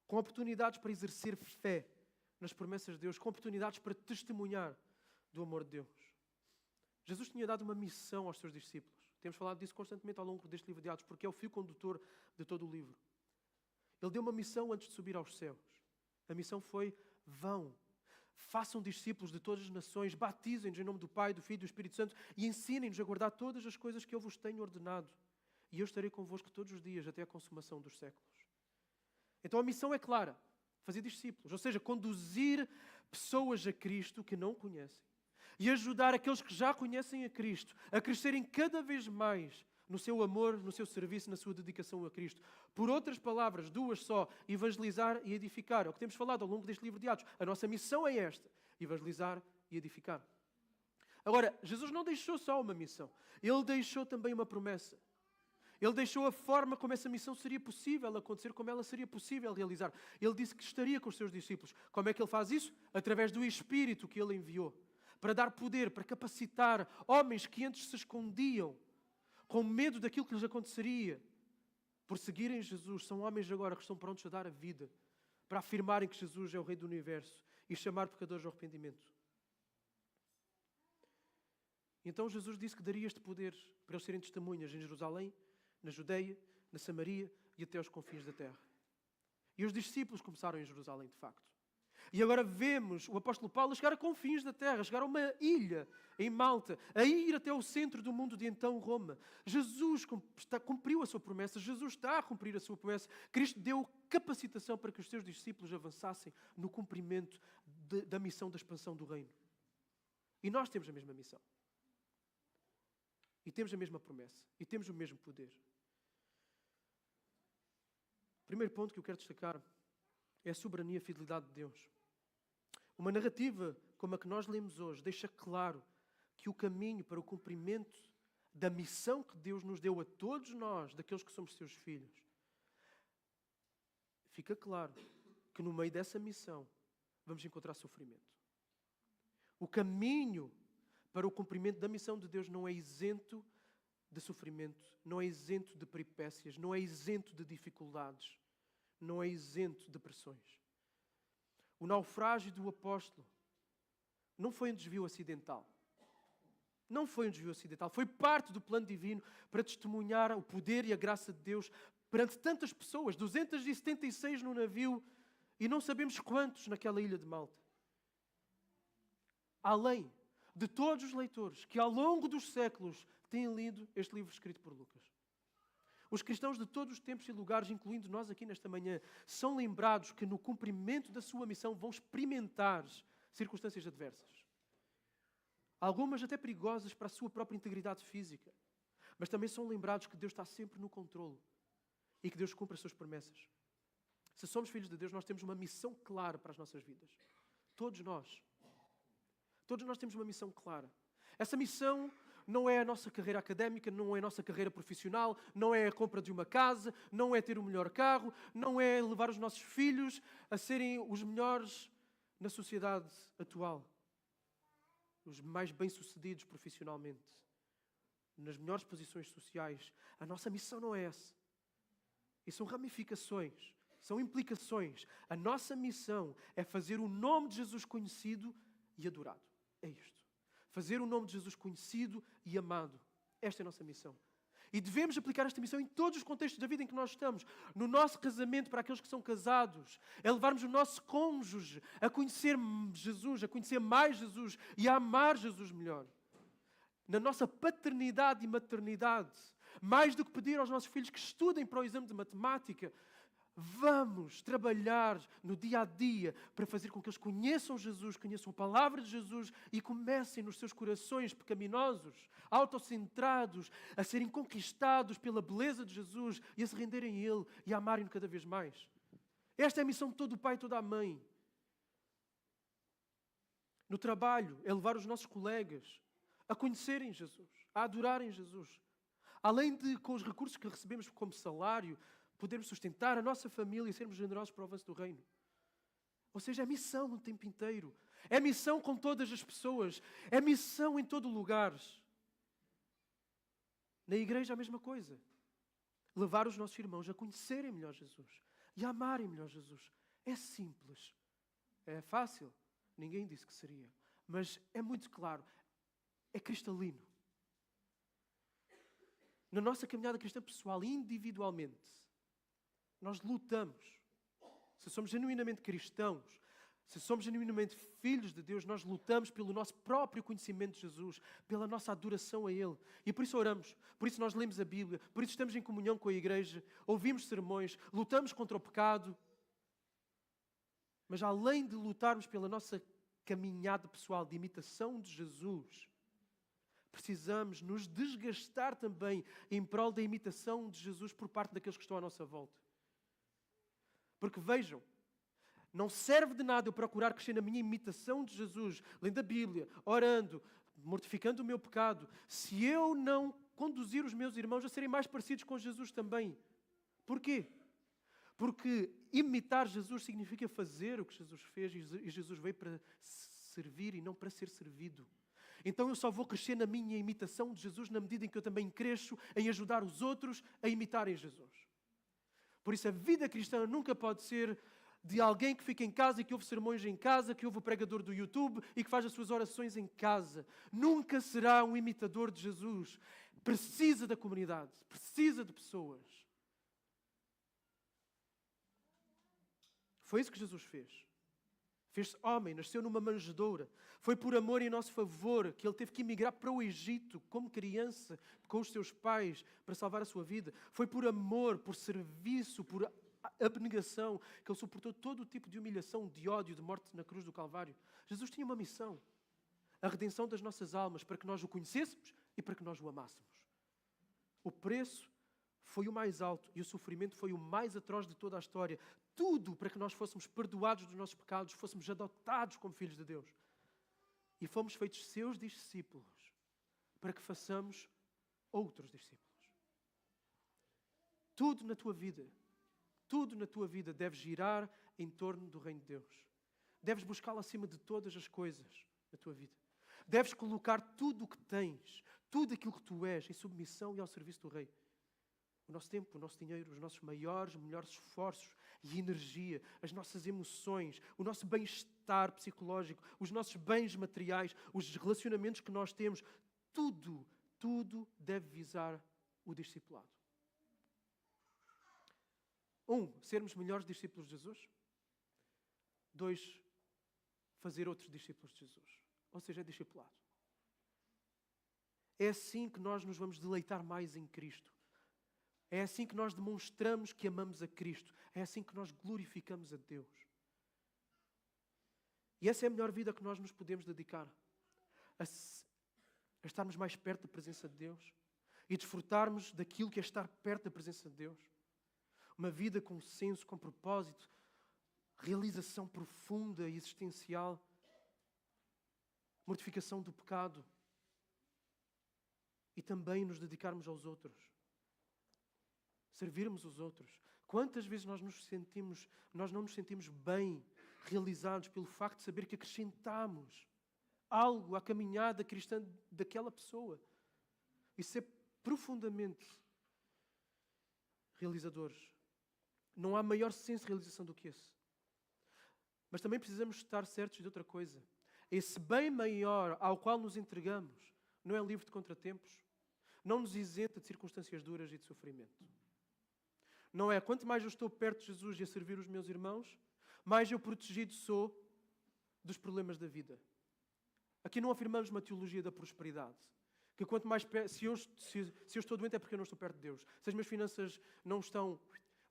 com oportunidades para exercer fé nas promessas de Deus, com oportunidades para testemunhar do amor de Deus. Jesus tinha dado uma missão aos seus discípulos. Temos falado disso constantemente ao longo deste livro de Atos, porque é o fio condutor de todo o livro. Ele deu uma missão antes de subir aos céus. A missão foi: vão, façam discípulos de todas as nações, batizem-nos em nome do Pai, do Filho e do Espírito Santo e ensinem-nos a guardar todas as coisas que eu vos tenho ordenado. E eu estarei convosco todos os dias até a consumação dos séculos. Então a missão é clara: fazer discípulos, ou seja, conduzir pessoas a Cristo que não conhecem e ajudar aqueles que já conhecem a Cristo a crescerem cada vez mais no seu amor, no seu serviço, na sua dedicação a Cristo. Por outras palavras, duas só: evangelizar e edificar. É o que temos falado ao longo deste livro de Atos. A nossa missão é esta: evangelizar e edificar. Agora, Jesus não deixou só uma missão. Ele deixou também uma promessa. Ele deixou a forma como essa missão seria possível acontecer, como ela seria possível realizar. Ele disse que estaria com os seus discípulos. Como é que ele faz isso? Através do Espírito que ele enviou. Para dar poder, para capacitar homens que antes se escondiam, com medo daquilo que lhes aconteceria, por seguirem Jesus. São homens agora que estão prontos a dar a vida, para afirmarem que Jesus é o Rei do Universo e chamar pecadores ao arrependimento. Então Jesus disse que daria este poder para eles serem testemunhas em Jerusalém, na Judeia, na Samaria e até aos confins da terra. E os discípulos começaram em Jerusalém, de facto. E agora vemos o apóstolo Paulo chegar a confins da terra, chegar a uma ilha em Malta, a ir até o centro do mundo de então Roma. Jesus cumpriu a sua promessa, Jesus está a cumprir a sua promessa. Cristo deu capacitação para que os seus discípulos avançassem no cumprimento da missão da expansão do reino. E nós temos a mesma missão. E temos a mesma promessa. E temos o mesmo poder. O primeiro ponto que eu quero destacar é a soberania e a fidelidade de Deus. Uma narrativa como a que nós lemos hoje deixa claro que o caminho para o cumprimento da missão que Deus nos deu a todos nós, daqueles que somos seus filhos, fica claro que no meio dessa missão vamos encontrar sofrimento. O caminho para o cumprimento da missão de Deus não é isento de sofrimento, não é isento de peripécias, não é isento de dificuldades, não é isento de pressões. O naufrágio do apóstolo não foi um desvio acidental. Não foi um desvio acidental. Foi parte do plano divino para testemunhar o poder e a graça de Deus perante tantas pessoas. 276 no navio e não sabemos quantos naquela ilha de Malta. Além de todos os leitores que ao longo dos séculos têm lido este livro escrito por Lucas. Os cristãos de todos os tempos e lugares, incluindo nós aqui nesta manhã, são lembrados que no cumprimento da sua missão vão experimentar circunstâncias adversas. Algumas até perigosas para a sua própria integridade física. Mas também são lembrados que Deus está sempre no controle e que Deus cumpre as suas promessas. Se somos filhos de Deus, nós temos uma missão clara para as nossas vidas. Todos nós. Todos nós temos uma missão clara. Essa missão não é a nossa carreira académica, não é a nossa carreira profissional, não é a compra de uma casa, não é ter o melhor carro, não é levar os nossos filhos a serem os melhores na sociedade atual, os mais bem-sucedidos profissionalmente. nas melhores posições sociais. A nossa missão não é essa. E são ramificações, são implicações. A nossa missão é fazer o nome de Jesus conhecido e adorado. É isto. Fazer o nome de Jesus conhecido e amado. Esta é a nossa missão. E devemos aplicar esta missão em todos os contextos da vida em que nós estamos. No nosso casamento, para aqueles que são casados. É levarmos o nosso cônjuge a conhecer Jesus, a conhecer mais Jesus e a amar Jesus melhor. Na nossa paternidade e maternidade, mais do que pedir aos nossos filhos que estudem para o exame de matemática, vamos trabalhar no dia a dia para fazer com que eles conheçam Jesus, conheçam a palavra de Jesus e comecem nos seus corações pecaminosos, autocentrados, a serem conquistados pela beleza de Jesus e a se renderem a Ele e a amarem-no cada vez mais. Esta é a missão de todo o pai e toda a mãe. No trabalho, é levar os nossos colegas a conhecerem Jesus, a adorarem Jesus. Além de, com os recursos que recebemos como salário, podermos sustentar a nossa família e sermos generosos para o avanço do reino. Ou seja, é missão o tempo inteiro. É missão com todas as pessoas. É missão em todo lugar. Na igreja a mesma coisa. Levar os nossos irmãos a conhecerem melhor Jesus e a amarem melhor Jesus. É simples. É fácil. Ninguém disse que seria. Mas é muito claro. É cristalino. Na nossa caminhada cristã pessoal, individualmente, nós lutamos. Se somos genuinamente cristãos, se somos genuinamente filhos de Deus, nós lutamos pelo nosso próprio conhecimento de Jesus, pela nossa adoração a Ele. E por isso oramos, por isso nós lemos a Bíblia, por isso estamos em comunhão com a igreja, ouvimos sermões, lutamos contra o pecado. Mas além de lutarmos pela nossa caminhada pessoal de imitação de Jesus, precisamos nos desgastar também em prol da imitação de Jesus por parte daqueles que estão à nossa volta. Porque vejam, não serve de nada eu procurar crescer na minha imitação de Jesus, lendo a Bíblia, orando, mortificando o meu pecado, se eu não conduzir os meus irmãos a serem mais parecidos com Jesus também. Porquê? Porque imitar Jesus significa fazer o que Jesus fez e Jesus veio para servir e não para ser servido. Então eu só vou crescer na minha imitação de Jesus na medida em que eu também cresço em ajudar os outros a imitarem Jesus. Por isso a vida cristã nunca pode ser de alguém que fica em casa e que ouve sermões em casa, que ouve o pregador do YouTube e que faz as suas orações em casa. Nunca será um imitador de Jesus. Precisa da comunidade, precisa de pessoas. Foi isso que Jesus fez. Fez-se homem, nasceu numa manjedoura. Foi por amor em nosso favor que ele teve que emigrar para o Egito como criança, com os seus pais, para salvar a sua vida. Foi por amor, por serviço, por abnegação, que ele suportou todo o tipo de humilhação, de ódio, de morte na cruz do Calvário. Jesus tinha uma missão. A redenção das nossas almas, para que nós o conhecêssemos e para que nós o amássemos. O preço foi o mais alto e o sofrimento foi o mais atroz de toda a história. Tudo para que nós fôssemos perdoados dos nossos pecados, fôssemos adotados como filhos de Deus. E fomos feitos seus discípulos para que façamos outros discípulos. Tudo na tua vida deve girar em torno do reino de Deus. Deves buscá-lo acima de todas as coisas na tua vida. Deves colocar tudo o que tens, tudo aquilo que tu és, em submissão e ao serviço do Rei. O nosso tempo, o nosso dinheiro, os nossos maiores, melhores esforços e energia, as nossas emoções, o nosso bem-estar psicológico, os nossos bens materiais, os relacionamentos que nós temos, tudo deve visar o discipulado. 1, sermos melhores discípulos de Jesus. 2, fazer outros discípulos de Jesus. Ou seja, é discipulado. É assim que nós nos vamos deleitar mais em Cristo. É assim que nós demonstramos que amamos a Cristo. É assim que nós glorificamos a Deus. E essa é a melhor vida que nós nos podemos dedicar. A estarmos mais perto da presença de Deus. E desfrutarmos daquilo que é estar perto da presença de Deus. Uma vida com senso, com propósito. Realização profunda e existencial. Mortificação do pecado. E também nos dedicarmos aos outros. Servirmos os outros. Quantas vezes nós não nos sentimos bem realizados pelo facto de saber que acrescentamos algo à caminhada cristã daquela pessoa. e ser profundamente realizadores. Não há maior senso de realização do que esse. Mas também precisamos estar certos de outra coisa. Esse bem maior ao qual nos entregamos não é livre de contratempos, não nos isenta de circunstâncias duras e de sofrimento. Não é, quanto mais eu estou perto de Jesus e a servir os meus irmãos, mais eu protegido sou dos problemas da vida. Aqui não afirmamos uma teologia da prosperidade. Que quanto mais se eu estou doente é porque eu não estou perto de Deus. Se as minhas finanças não estão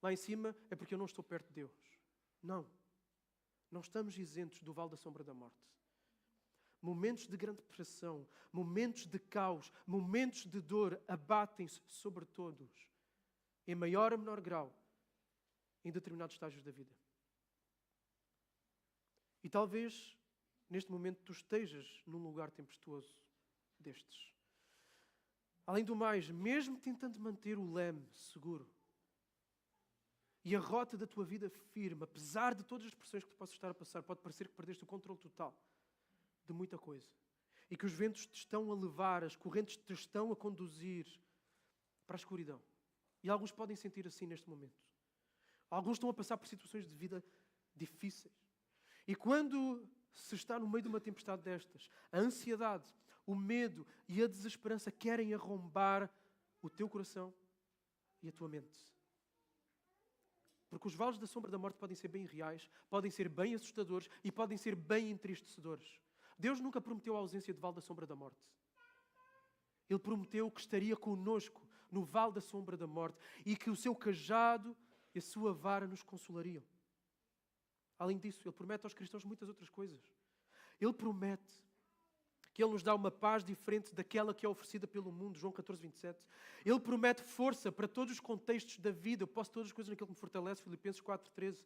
lá em cima é porque eu não estou perto de Deus. Não. Não estamos isentos do vale da sombra da morte. Momentos de grande pressão, momentos de caos, momentos de dor abatem-se sobre todos, em maior ou menor grau, em determinados estágios da vida. E talvez, neste momento, tu estejas num lugar tempestuoso destes. Além do mais, mesmo tentando manter o leme seguro e a rota da tua vida firme, apesar de todas as pressões que tu possas estar a passar, pode parecer que perdeste o controle total de muita coisa. E que os ventos te estão a levar, as correntes te estão a conduzir para a escuridão. E alguns podem sentir assim neste momento. Alguns estão a passar por situações de vida difíceis. E quando se está no meio de uma tempestade destas, a ansiedade, o medo e a desesperança querem arrombar o teu coração e a tua mente. Porque os vales da sombra da morte podem ser bem reais, podem ser bem assustadores e podem ser bem entristecedores. Deus nunca prometeu a ausência de vale da sombra da morte. Ele prometeu que estaria conosco no vale da sombra da morte e que o seu cajado e a sua vara nos consolariam. Além disso, Ele promete aos cristãos muitas outras coisas. Ele promete que Ele nos dá uma paz diferente daquela que é oferecida pelo mundo, João 14:27. Ele promete força para todos os contextos da vida. Eu posso todas as coisas naquele que me fortalece, Filipenses 4:13.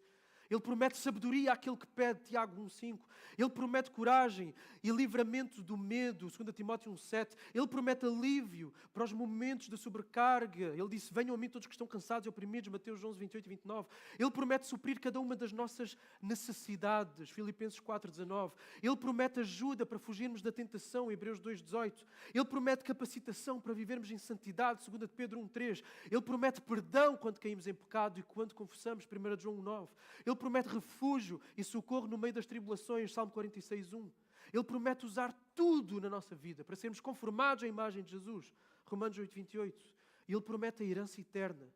Ele promete sabedoria àquele que pede, Tiago 1:5. Ele promete coragem e livramento do medo, 2 Timóteo 1:7. Ele promete alívio para os momentos de sobrecarga. Ele disse, venham a mim todos que estão cansados e oprimidos, Mateus 11:28-29. Ele promete suprir cada uma das nossas necessidades, Filipenses 4:19. Ele promete ajuda para fugirmos da tentação, Hebreus 2:18. Ele promete capacitação para vivermos em santidade, 2 Pedro 1:3. Ele promete perdão quando caímos em pecado e quando confessamos, 1 João 1:9. Ele promete refúgio e socorro no meio das tribulações, Salmo 46:1. Ele promete usar tudo na nossa vida para sermos conformados à imagem de Jesus, Romanos 8:28. E Ele promete a herança eterna,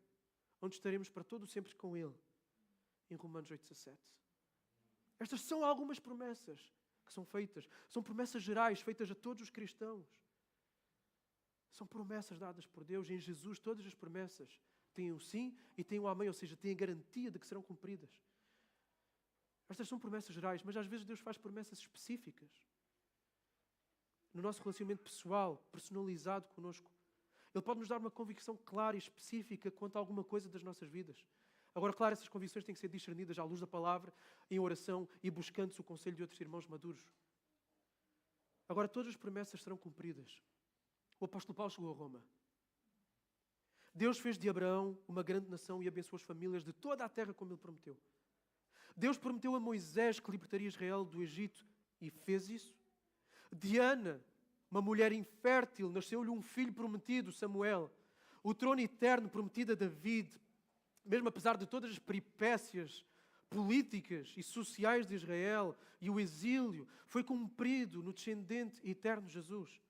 onde estaremos para todo sempre com Ele, em Romanos 8:17. Estas são algumas promessas que são feitas. São promessas gerais, feitas a todos os cristãos. São promessas dadas por Deus. Em Jesus, todas as promessas têm um sim e têm um amém, ou seja, têm a garantia de que serão cumpridas. Estas são promessas gerais, mas às vezes Deus faz promessas específicas. No nosso relacionamento pessoal, personalizado connosco. Ele pode nos dar uma convicção clara e específica quanto a alguma coisa das nossas vidas. Agora, claro, essas convicções têm que ser discernidas à luz da palavra, em oração e buscando-se o conselho de outros irmãos maduros. Agora, todas as promessas serão cumpridas. O apóstolo Paulo chegou a Roma. Deus fez de Abraão uma grande nação e abençoou as famílias de toda a terra como Ele prometeu. Deus prometeu a Moisés que libertaria Israel do Egito e fez isso. De Ana, uma mulher infértil, nasceu-lhe um filho prometido, Samuel. O trono eterno prometido a David, mesmo apesar de todas as peripécias políticas e sociais de Israel e o exílio, foi cumprido no descendente eterno Jesus.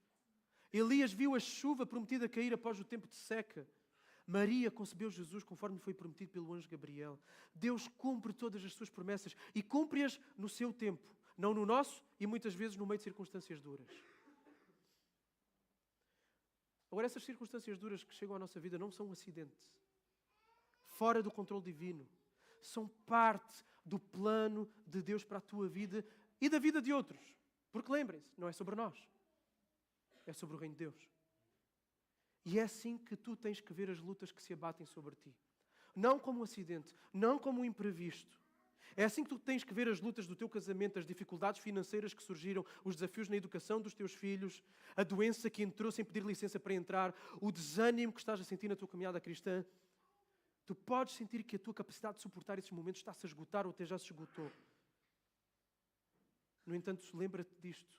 Elias viu a chuva prometida cair após o tempo de seca. Maria concebeu Jesus conforme lhe foi prometido pelo anjo Gabriel. Deus cumpre todas as suas promessas e cumpre-as no seu tempo, não no nosso e muitas vezes no meio de circunstâncias duras. Agora, essas circunstâncias duras que chegam à nossa vida não são um acidente, fora do controle divino. São parte do plano de Deus para a tua vida e da vida de outros. Porque lembrem-se, não é sobre nós, é sobre o reino de Deus. E é assim que tu tens que ver as lutas que se abatem sobre ti. Não como um acidente, não como um imprevisto. É assim que tu tens que ver as lutas do teu casamento, as dificuldades financeiras que surgiram, os desafios na educação dos teus filhos, a doença que entrou sem pedir licença para entrar, o desânimo que estás a sentir na tua caminhada cristã. Tu podes sentir que a tua capacidade de suportar esses momentos está-se a esgotar ou até já se esgotou. No entanto, lembra-te disto.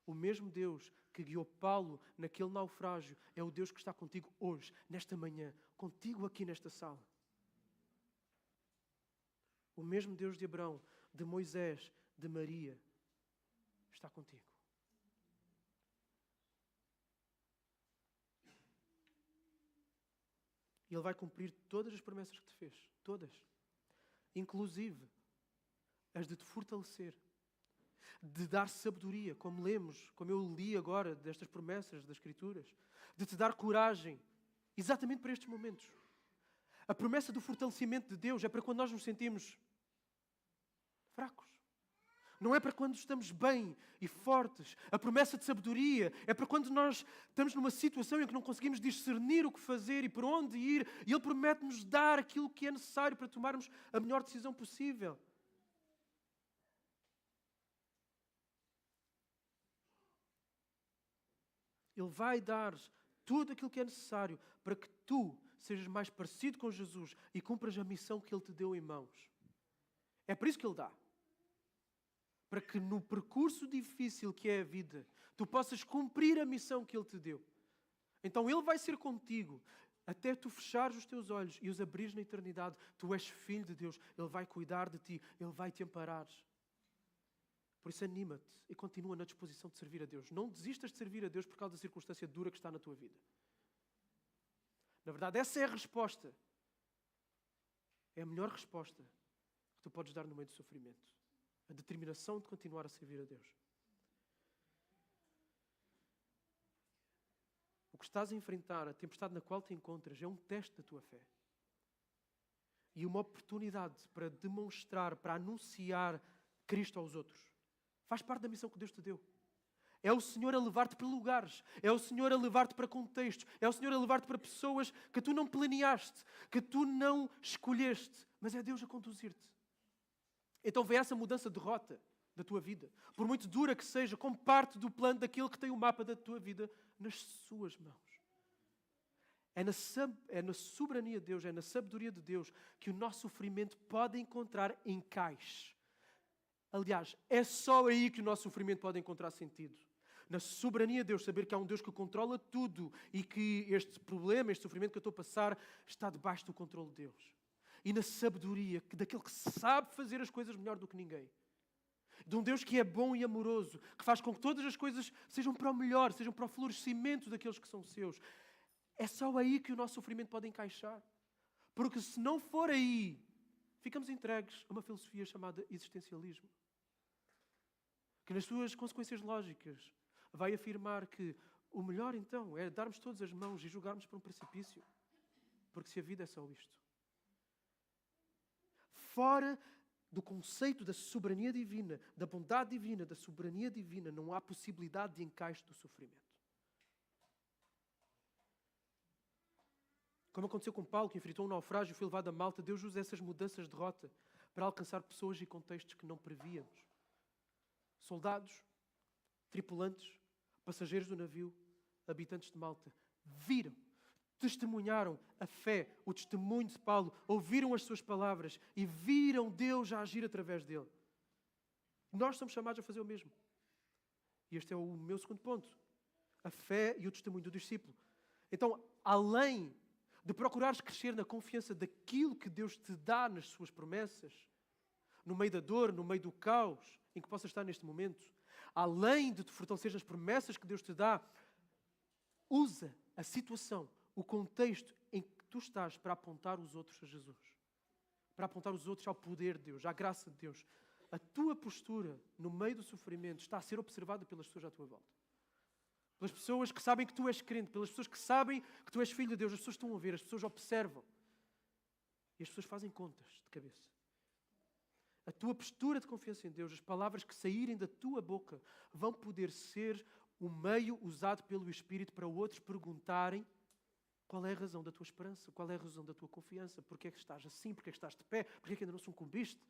O mesmo Deus que guiou Paulo naquele naufrágio é o Deus que está contigo hoje, nesta manhã, contigo aqui nesta sala. O mesmo Deus de Abraão, de Moisés, de Maria, está contigo. E Ele vai cumprir todas as promessas que te fez. Todas. Inclusive as de te fortalecer. De dar sabedoria, como lemos, como eu li agora destas promessas das Escrituras. De te dar coragem. Exatamente para estes momentos. A promessa do fortalecimento de Deus é para quando nós nos sentimos fracos. Não é para quando estamos bem e fortes. A promessa de sabedoria é para quando nós estamos numa situação em que não conseguimos discernir o que fazer e por onde ir. E Ele promete-nos dar aquilo que é necessário para tomarmos a melhor decisão possível. Ele vai dar tudo aquilo que é necessário para que tu sejas mais parecido com Jesus e cumpras a missão que Ele te deu em mãos. É por isso que Ele dá. Para que no percurso difícil que é a vida, tu possas cumprir a missão que Ele te deu. Então Ele vai ser contigo até tu fechares os teus olhos e os abrires na eternidade. Tu és filho de Deus. Ele vai cuidar de ti. Ele vai te amparar. Por isso anima-te e continua na disposição de servir a Deus. Não desistas de servir a Deus por causa da circunstância dura que está na tua vida. Na verdade, essa é a resposta. É a melhor resposta que tu podes dar no meio do sofrimento. A determinação de continuar a servir a Deus. O que estás a enfrentar, a tempestade na qual te encontras, é um teste da tua fé. E uma oportunidade para demonstrar, para anunciar Cristo aos outros. Faz parte da missão que Deus te deu. É o Senhor a levar-te para lugares. É o Senhor a levar-te para contextos. É o Senhor a levar-te para pessoas que tu não planeaste, que tu não escolheste. Mas é Deus a conduzir-te. Então vê essa mudança de rota da tua vida. Por muito dura que seja, como parte do plano daquele que tem o mapa da tua vida nas suas mãos. É na soberania de Deus, é na sabedoria de Deus que o nosso sofrimento pode encontrar encaixe. Aliás, é só aí que o nosso sofrimento pode encontrar sentido. Na soberania de Deus, saber que há um Deus que controla tudo e que este problema, este sofrimento que eu estou a passar, está debaixo do controle de Deus. E na sabedoria daquele que sabe fazer as coisas melhor do que ninguém. De um Deus que é bom e amoroso, que faz com que todas as coisas sejam para o melhor, sejam para o florescimento daqueles que são seus. É só aí que o nosso sofrimento pode encaixar. Porque se não for aí, ficamos entregues a uma filosofia chamada existencialismo. Que nas suas consequências lógicas vai afirmar que o melhor então é darmos todas as mãos e jogarmos para um precipício. Porque se a vida é só isto. Fora do conceito da soberania divina, da bondade divina, da soberania divina, não há possibilidade de encaixe do sofrimento. Como aconteceu com Paulo, que enfrentou um naufrágio e foi levado a Malta, Deus usa essas mudanças de rota para alcançar pessoas e contextos que não prevíamos. Soldados, tripulantes, passageiros do navio, habitantes de Malta, viram, testemunharam a fé, o testemunho de Paulo, ouviram as suas palavras e viram Deus a agir através dele. Nós somos chamados a fazer o mesmo. E este é o meu segundo ponto. A fé e o testemunho do discípulo. Então, além de procurares crescer na confiança daquilo que Deus te dá nas suas promessas, no meio da dor, no meio do caos em que possas estar neste momento, além de te fortaleceres nas promessas que Deus te dá, usa a situação, o contexto em que tu estás para apontar os outros a Jesus. Para apontar os outros ao poder de Deus, à graça de Deus. A tua postura no meio do sofrimento está a ser observada pelas pessoas à tua volta. Pelas pessoas que sabem que tu és crente, pelas pessoas que sabem que tu és filho de Deus. As pessoas estão a ver, as pessoas observam. E as pessoas fazem contas de cabeça. A tua postura de confiança em Deus, as palavras que saírem da tua boca, vão poder ser o meio usado pelo Espírito para outros perguntarem qual é a razão da tua esperança, qual é a razão da tua confiança, porque é que estás assim, porque é que estás de pé, porque é que ainda não sucumbiste.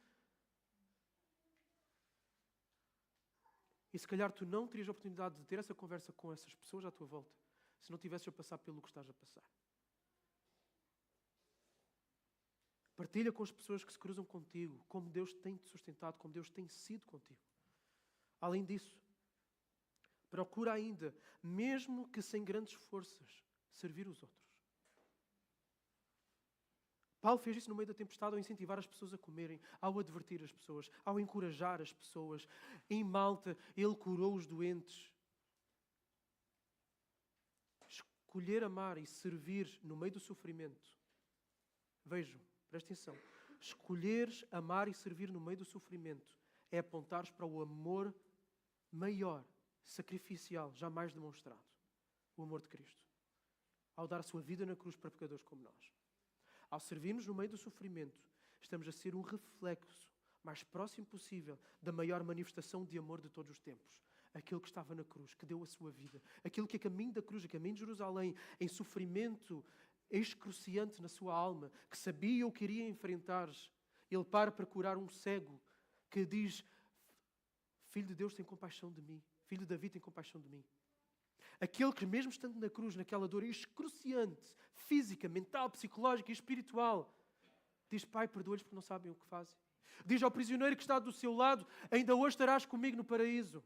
E se calhar tu não terias a oportunidade de ter essa conversa com essas pessoas à tua volta, se não tivesses a passar pelo que estás a passar. Partilha com as pessoas que se cruzam contigo, como Deus tem-te sustentado, como Deus tem sido contigo. Além disso, Procura ainda, mesmo que sem grandes forças, servir os outros. Paulo fez isso no meio da tempestade ao incentivar as pessoas a comerem, ao advertir as pessoas, ao encorajar as pessoas. Em Malta, ele curou os doentes. Escolher amar e servir no meio do sofrimento. Vejam, prestem atenção. Escolheres amar e servir no meio do sofrimento é apontares para o amor maior, sacrificial, jamais demonstrado. O amor de Cristo. Ao dar a sua vida na cruz para pecadores como nós. Ao servirmos no meio do sofrimento, estamos a ser um reflexo mais próximo possível da maior manifestação de amor de todos os tempos. Aquele que estava na cruz, que deu a sua vida. Aquele que a caminho da cruz, a caminho de Jerusalém, em sofrimento excruciante na sua alma, que sabia o que iria enfrentar, ele para curar um cego, que diz: Filho de Deus, tem compaixão de mim. Filho de Davi, tem compaixão de mim. Aquele que, mesmo estando na cruz, naquela dor excruciante, física, mental, psicológica e espiritual, diz: Pai, perdoa-lhes porque não sabem o que fazem. Diz ao prisioneiro que está do seu lado: ainda hoje estarás comigo no paraíso.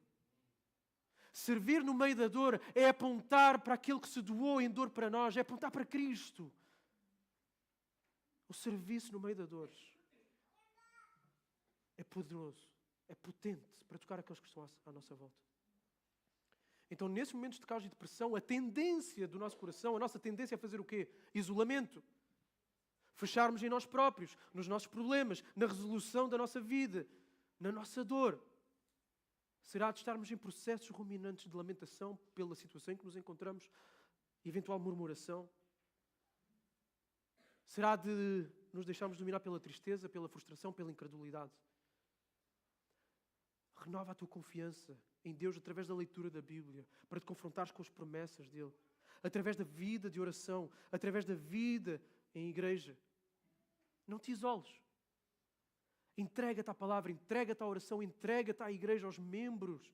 Servir no meio da dor é apontar para aquele que se doou em dor para nós, é apontar para Cristo. O serviço no meio da dor é poderoso, é potente para tocar aqueles que estão à nossa volta. Então, nesses momentos de caos e depressão, a tendência do nosso coração, a nossa tendência é fazer o quê? Isolamento. Fecharmos em nós próprios, nos nossos problemas, na resolução da nossa vida, na nossa dor. Será de estarmos em processos ruminantes de lamentação pela situação em que nos encontramos, eventual murmuração? Será de nos deixarmos dominar pela tristeza, pela frustração, pela incredulidade? Renova a tua confiança em Deus através da leitura da Bíblia, para te confrontares com as promessas dele, através da vida de oração, através da vida em igreja. Não te isoles. Entrega-te à palavra, entrega-te à oração, entrega-te à igreja, aos membros.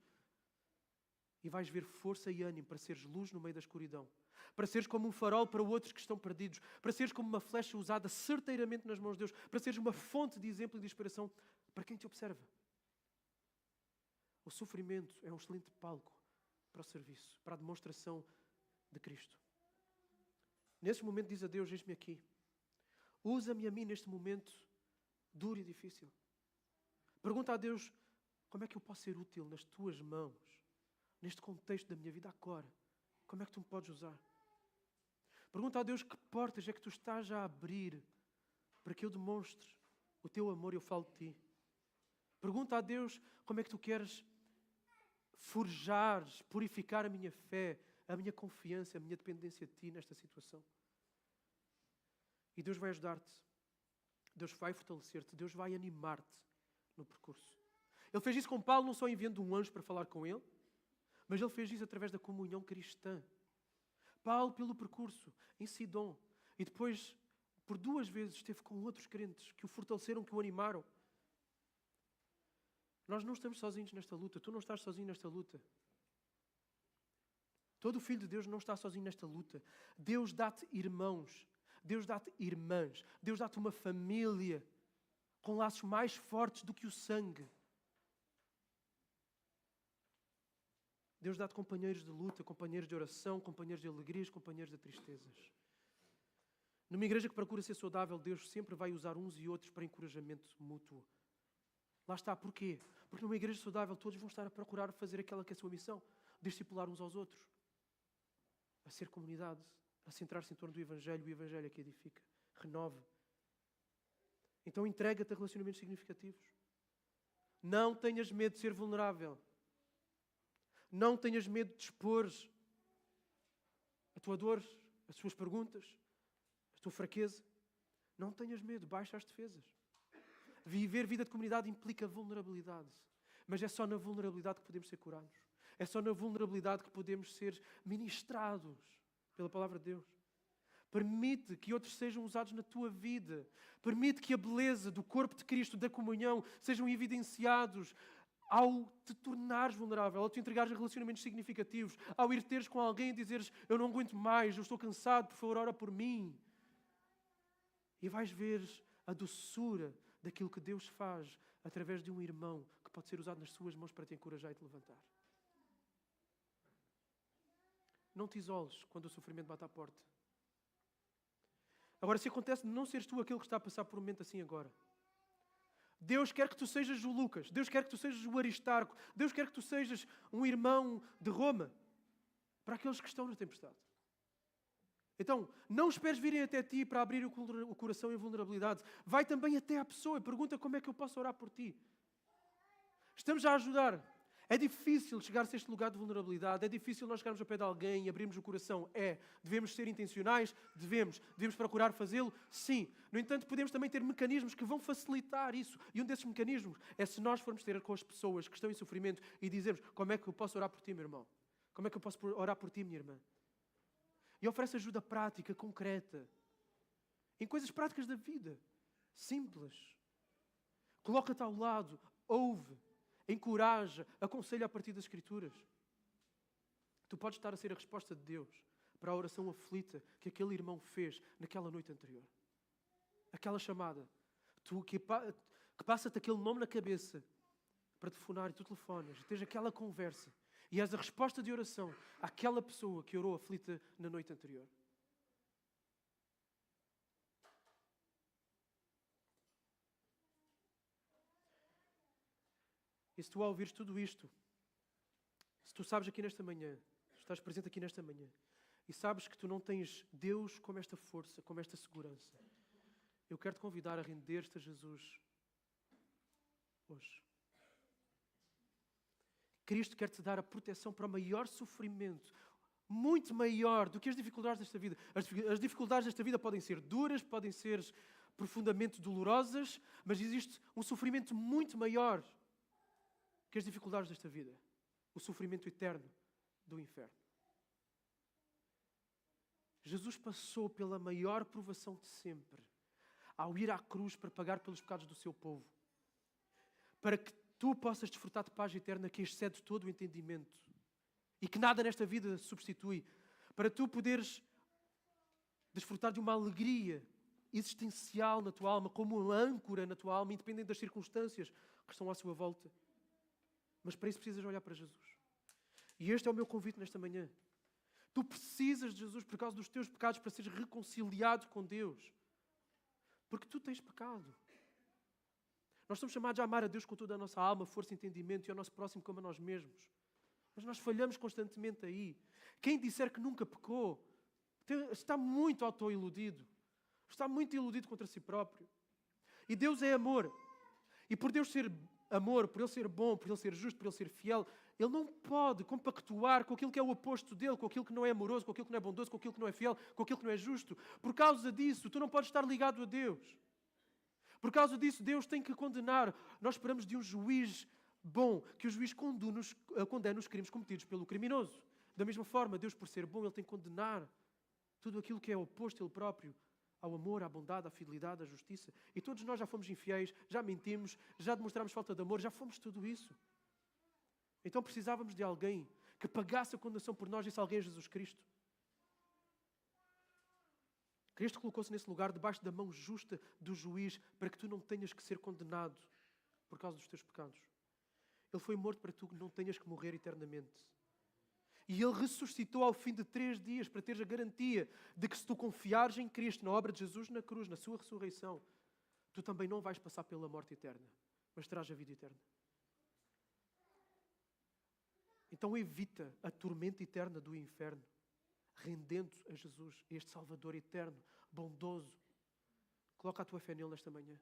E vais ver força e ânimo para seres luz no meio da escuridão. Para seres como um farol para outros que estão perdidos. Para seres como uma flecha usada certeiramente nas mãos de Deus. Para seres uma fonte de exemplo e de inspiração para quem te observa. O sofrimento é um excelente palco para o serviço, para a demonstração de Cristo. Nesse momento diz a Deus: eis-me aqui. Usa-me a mim neste momento duro e difícil. Pergunta a Deus: como é que eu posso ser útil nas tuas mãos, neste contexto da minha vida agora? Como é que tu me podes usar? Pergunta a Deus: que portas é que tu estás a abrir para que eu demonstre o teu amor e eu falo de ti? Pergunta a Deus: como é que tu queres forjar, purificar a minha fé, a minha confiança, a minha dependência de ti nesta situação? E Deus vai ajudar-te. Deus vai fortalecer-te. Deus vai animar-te no percurso. Ele fez isso com Paulo, não só enviando um anjo para falar com ele, mas ele fez isso através da comunhão cristã. Paulo, pelo percurso, em Sidom, e depois, por 2 vezes, esteve com outros crentes que o fortaleceram, que o animaram. Nós não estamos sozinhos nesta luta. Tu não estás sozinho nesta luta. Todo filho de Deus não está sozinho nesta luta. Deus dá-te irmãos. Deus dá-te irmãs. Deus dá-te uma família com laços mais fortes do que o sangue. Deus dá-te companheiros de luta, companheiros de oração, companheiros de alegrias, companheiros de tristezas. Numa igreja que procura ser saudável, Deus sempre vai usar uns e outros para encorajamento mútuo. Lá está. Porquê? Porque numa igreja saudável todos vão estar a procurar fazer aquela que é a sua missão. Discipular uns aos outros. A ser comunidade. A centrar-se em torno do Evangelho. O Evangelho é que edifica. Renova. Então entrega-te a relacionamentos significativos. Não tenhas medo de ser vulnerável. Não tenhas medo de expor a tua dor, as suas perguntas, a tua fraqueza. Não tenhas medo. Baixa as defesas. Viver vida de comunidade implica vulnerabilidade. Mas é só na vulnerabilidade que podemos ser curados. É só na vulnerabilidade que podemos ser ministrados pela palavra de Deus. Permite que outros sejam usados na tua vida. Permite que a beleza do corpo de Cristo, da comunhão, sejam evidenciados ao te tornares vulnerável, ao te entregares a relacionamentos significativos, ao ir teres com alguém e dizeres: eu não aguento mais, eu estou cansado, por favor, ora por mim. E vais ver a doçura daquilo que Deus faz através de um irmão que pode ser usado nas suas mãos para te encorajar e te levantar. não te isoles quando o sofrimento bate à porta. Agora, se acontece de não seres tu aquele que está a passar por um momento assim agora, Deus quer que tu sejas o Lucas, Deus quer que tu sejas o Aristarco, Deus quer que tu sejas um irmão de Roma para aqueles que estão na tempestade. Então, não esperes virem até ti para abrir o coração em vulnerabilidade. Vai também até à pessoa e pergunta como é que eu posso orar por ti. Estamos a ajudar. É difícil chegar-se a este lugar de vulnerabilidade. É difícil nós chegarmos ao pé de alguém e abrirmos o coração. Devemos ser intencionais? Devemos procurar fazê-lo? Sim. No entanto, podemos também ter mecanismos que vão facilitar isso. E um desses mecanismos é se nós formos ter com as pessoas que estão em sofrimento e dizermos como é que eu posso orar por ti, meu irmão? Como é que eu posso orar por ti, minha irmã? E oferece ajuda prática, concreta. Em coisas práticas da vida. Simples. Coloca-te ao lado. Ouve. Encoraja. Aconselha a partir das Escrituras. Tu podes estar a ser a resposta de Deus para a oração aflita que aquele irmão fez naquela noite anterior. Aquela chamada. Que passa-te aquele nome na cabeça para telefonar e tu telefonas. E tens aquela conversa. E és a resposta de oração àquela pessoa que orou aflita na noite anterior. E se tu ao ouvires tudo isto, se tu sabes aqui nesta manhã, estás presente aqui nesta manhã, e sabes que tu não tens Deus como esta força, como esta segurança, eu quero te convidar a render-te a Jesus hoje. Cristo quer-te dar a proteção para o maior sofrimento, muito maior do que as dificuldades desta vida. As dificuldades desta vida podem ser duras, podem ser profundamente dolorosas, mas existe um sofrimento muito maior que as dificuldades desta vida. O sofrimento eterno do inferno. Jesus passou pela maior provação de sempre ao ir à cruz para pagar pelos pecados do seu povo. Para que tu possas desfrutar de paz eterna que excede todo o entendimento e que nada nesta vida substitui, para tu poderes desfrutar de uma alegria existencial na tua alma, como uma âncora na tua alma, independente das circunstâncias que estão à sua volta. Mas para isso precisas olhar para Jesus. E este é o meu convite nesta manhã. Tu precisas de Jesus por causa dos teus pecados para seres reconciliado com Deus. Porque tu tens pecado. Nós somos chamados a amar a Deus com toda a nossa alma, força e entendimento e ao nosso próximo como a nós mesmos. Mas nós falhamos constantemente aí. Quem disser que nunca pecou está muito autoiludido. Está muito iludido contra si próprio. E Deus é amor. E por Deus ser amor, por Ele ser bom, por Ele ser justo, por Ele ser fiel, Ele não pode compactuar com aquilo que é o oposto dele, com aquilo que não é amoroso, com aquilo que não é bondoso, com aquilo que não é fiel, com aquilo que não é justo. Por causa disso, tu não podes estar ligado a Deus. Por causa disso, Deus tem que condenar. Nós esperamos de um juiz bom, que o juiz condene os crimes cometidos pelo criminoso. Da mesma forma, Deus, por ser bom, Ele tem que condenar tudo aquilo que é oposto a Ele próprio, ao amor, à bondade, à fidelidade, à justiça. E todos nós já fomos infiéis, já mentimos, já demonstramos falta de amor, já fomos tudo isso. Então precisávamos de alguém que pagasse a condenação por nós, e esse alguém é Jesus Cristo. Cristo colocou-se nesse lugar debaixo da mão justa do juiz para que tu não tenhas que ser condenado por causa dos teus pecados. Ele foi morto para que tu não tenhas que morrer eternamente. E Ele ressuscitou ao fim de 3 dias para teres a garantia de que se tu confiares em Cristo, na obra de Jesus na cruz, na sua ressurreição, tu também não vais passar pela morte eterna, mas terás a vida eterna. Então evita a tormenta eterna do inferno, rendendo-te a Jesus, este Salvador eterno, bondoso. Coloca a tua fé nele nesta manhã.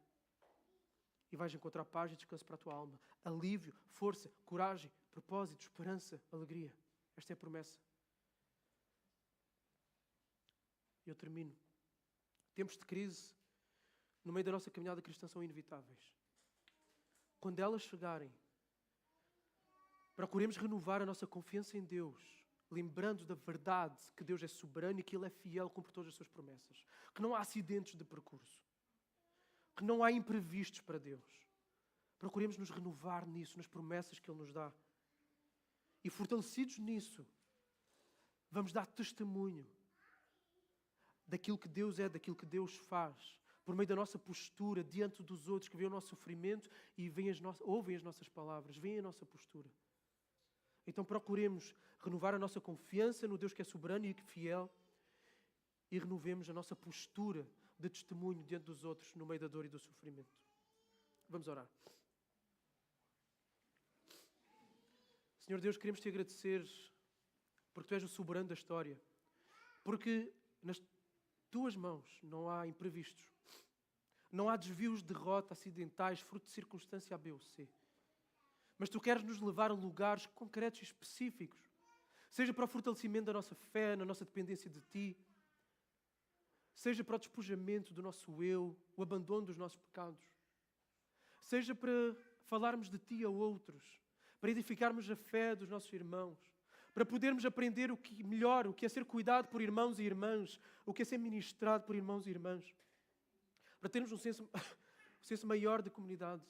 E vais encontrar paz e descanso para a tua alma. Alívio, força, coragem, propósito, esperança, alegria. Esta é a promessa. E eu termino. Tempos de crise, no meio da nossa caminhada cristã, são inevitáveis. Quando elas chegarem, procuremos renovar a nossa confiança em Deus, lembrando da verdade que Deus é soberano e que Ele é fiel, cumpre todas as suas promessas. Que não há acidentes de percurso. Que não há imprevistos para Deus. Procuremos nos renovar nisso, nas promessas que Ele nos dá. E fortalecidos nisso, vamos dar testemunho daquilo que Deus é, daquilo que Deus faz, por meio da nossa postura diante dos outros que veem o nosso sofrimento e ouvem as nossas palavras, veem a nossa postura. Então procuremos renovar a nossa confiança no Deus que é soberano e fiel e renovemos a nossa postura de testemunho diante dos outros no meio da dor e do sofrimento. Vamos orar. Senhor Deus, queremos te agradecer porque tu és o soberano da história, porque nas tuas mãos não há imprevistos, não há desvios de rota acidentais, fruto de circunstância A, B ou C. Mas tu queres nos levar a lugares concretos e específicos, seja para o fortalecimento da nossa fé, na nossa dependência de ti, seja para o despojamento do nosso eu, o abandono dos nossos pecados, seja para falarmos de ti a outros, para edificarmos a fé dos nossos irmãos, para podermos aprender o que é ser cuidado por irmãos e irmãs, o que é ser ministrado por irmãos e irmãs, para termos um senso maior de comunidade.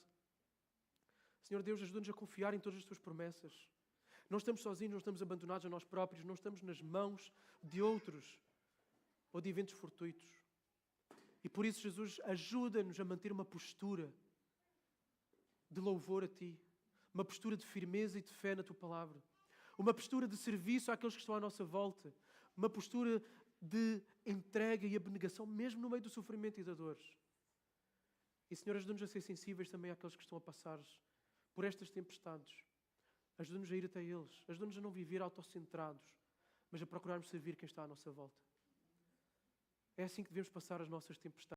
Senhor Deus, ajuda-nos a confiar em todas as tuas promessas. Não estamos sozinhos, não estamos abandonados a nós próprios, não estamos nas mãos de outros ou de eventos fortuitos. E por isso, Jesus, ajuda-nos a manter uma postura de louvor a ti, uma postura de firmeza e de fé na tua palavra, uma postura de serviço àqueles que estão à nossa volta, uma postura de entrega e abnegação, mesmo no meio do sofrimento e da dor. E, Senhor, ajuda-nos a ser sensíveis também àqueles que estão a passar por estas tempestades. Ajuda-nos a ir até eles. Ajuda-nos a não viver autocentrados, mas a procurarmos servir quem está à nossa volta. É assim que devemos passar as nossas tempestades.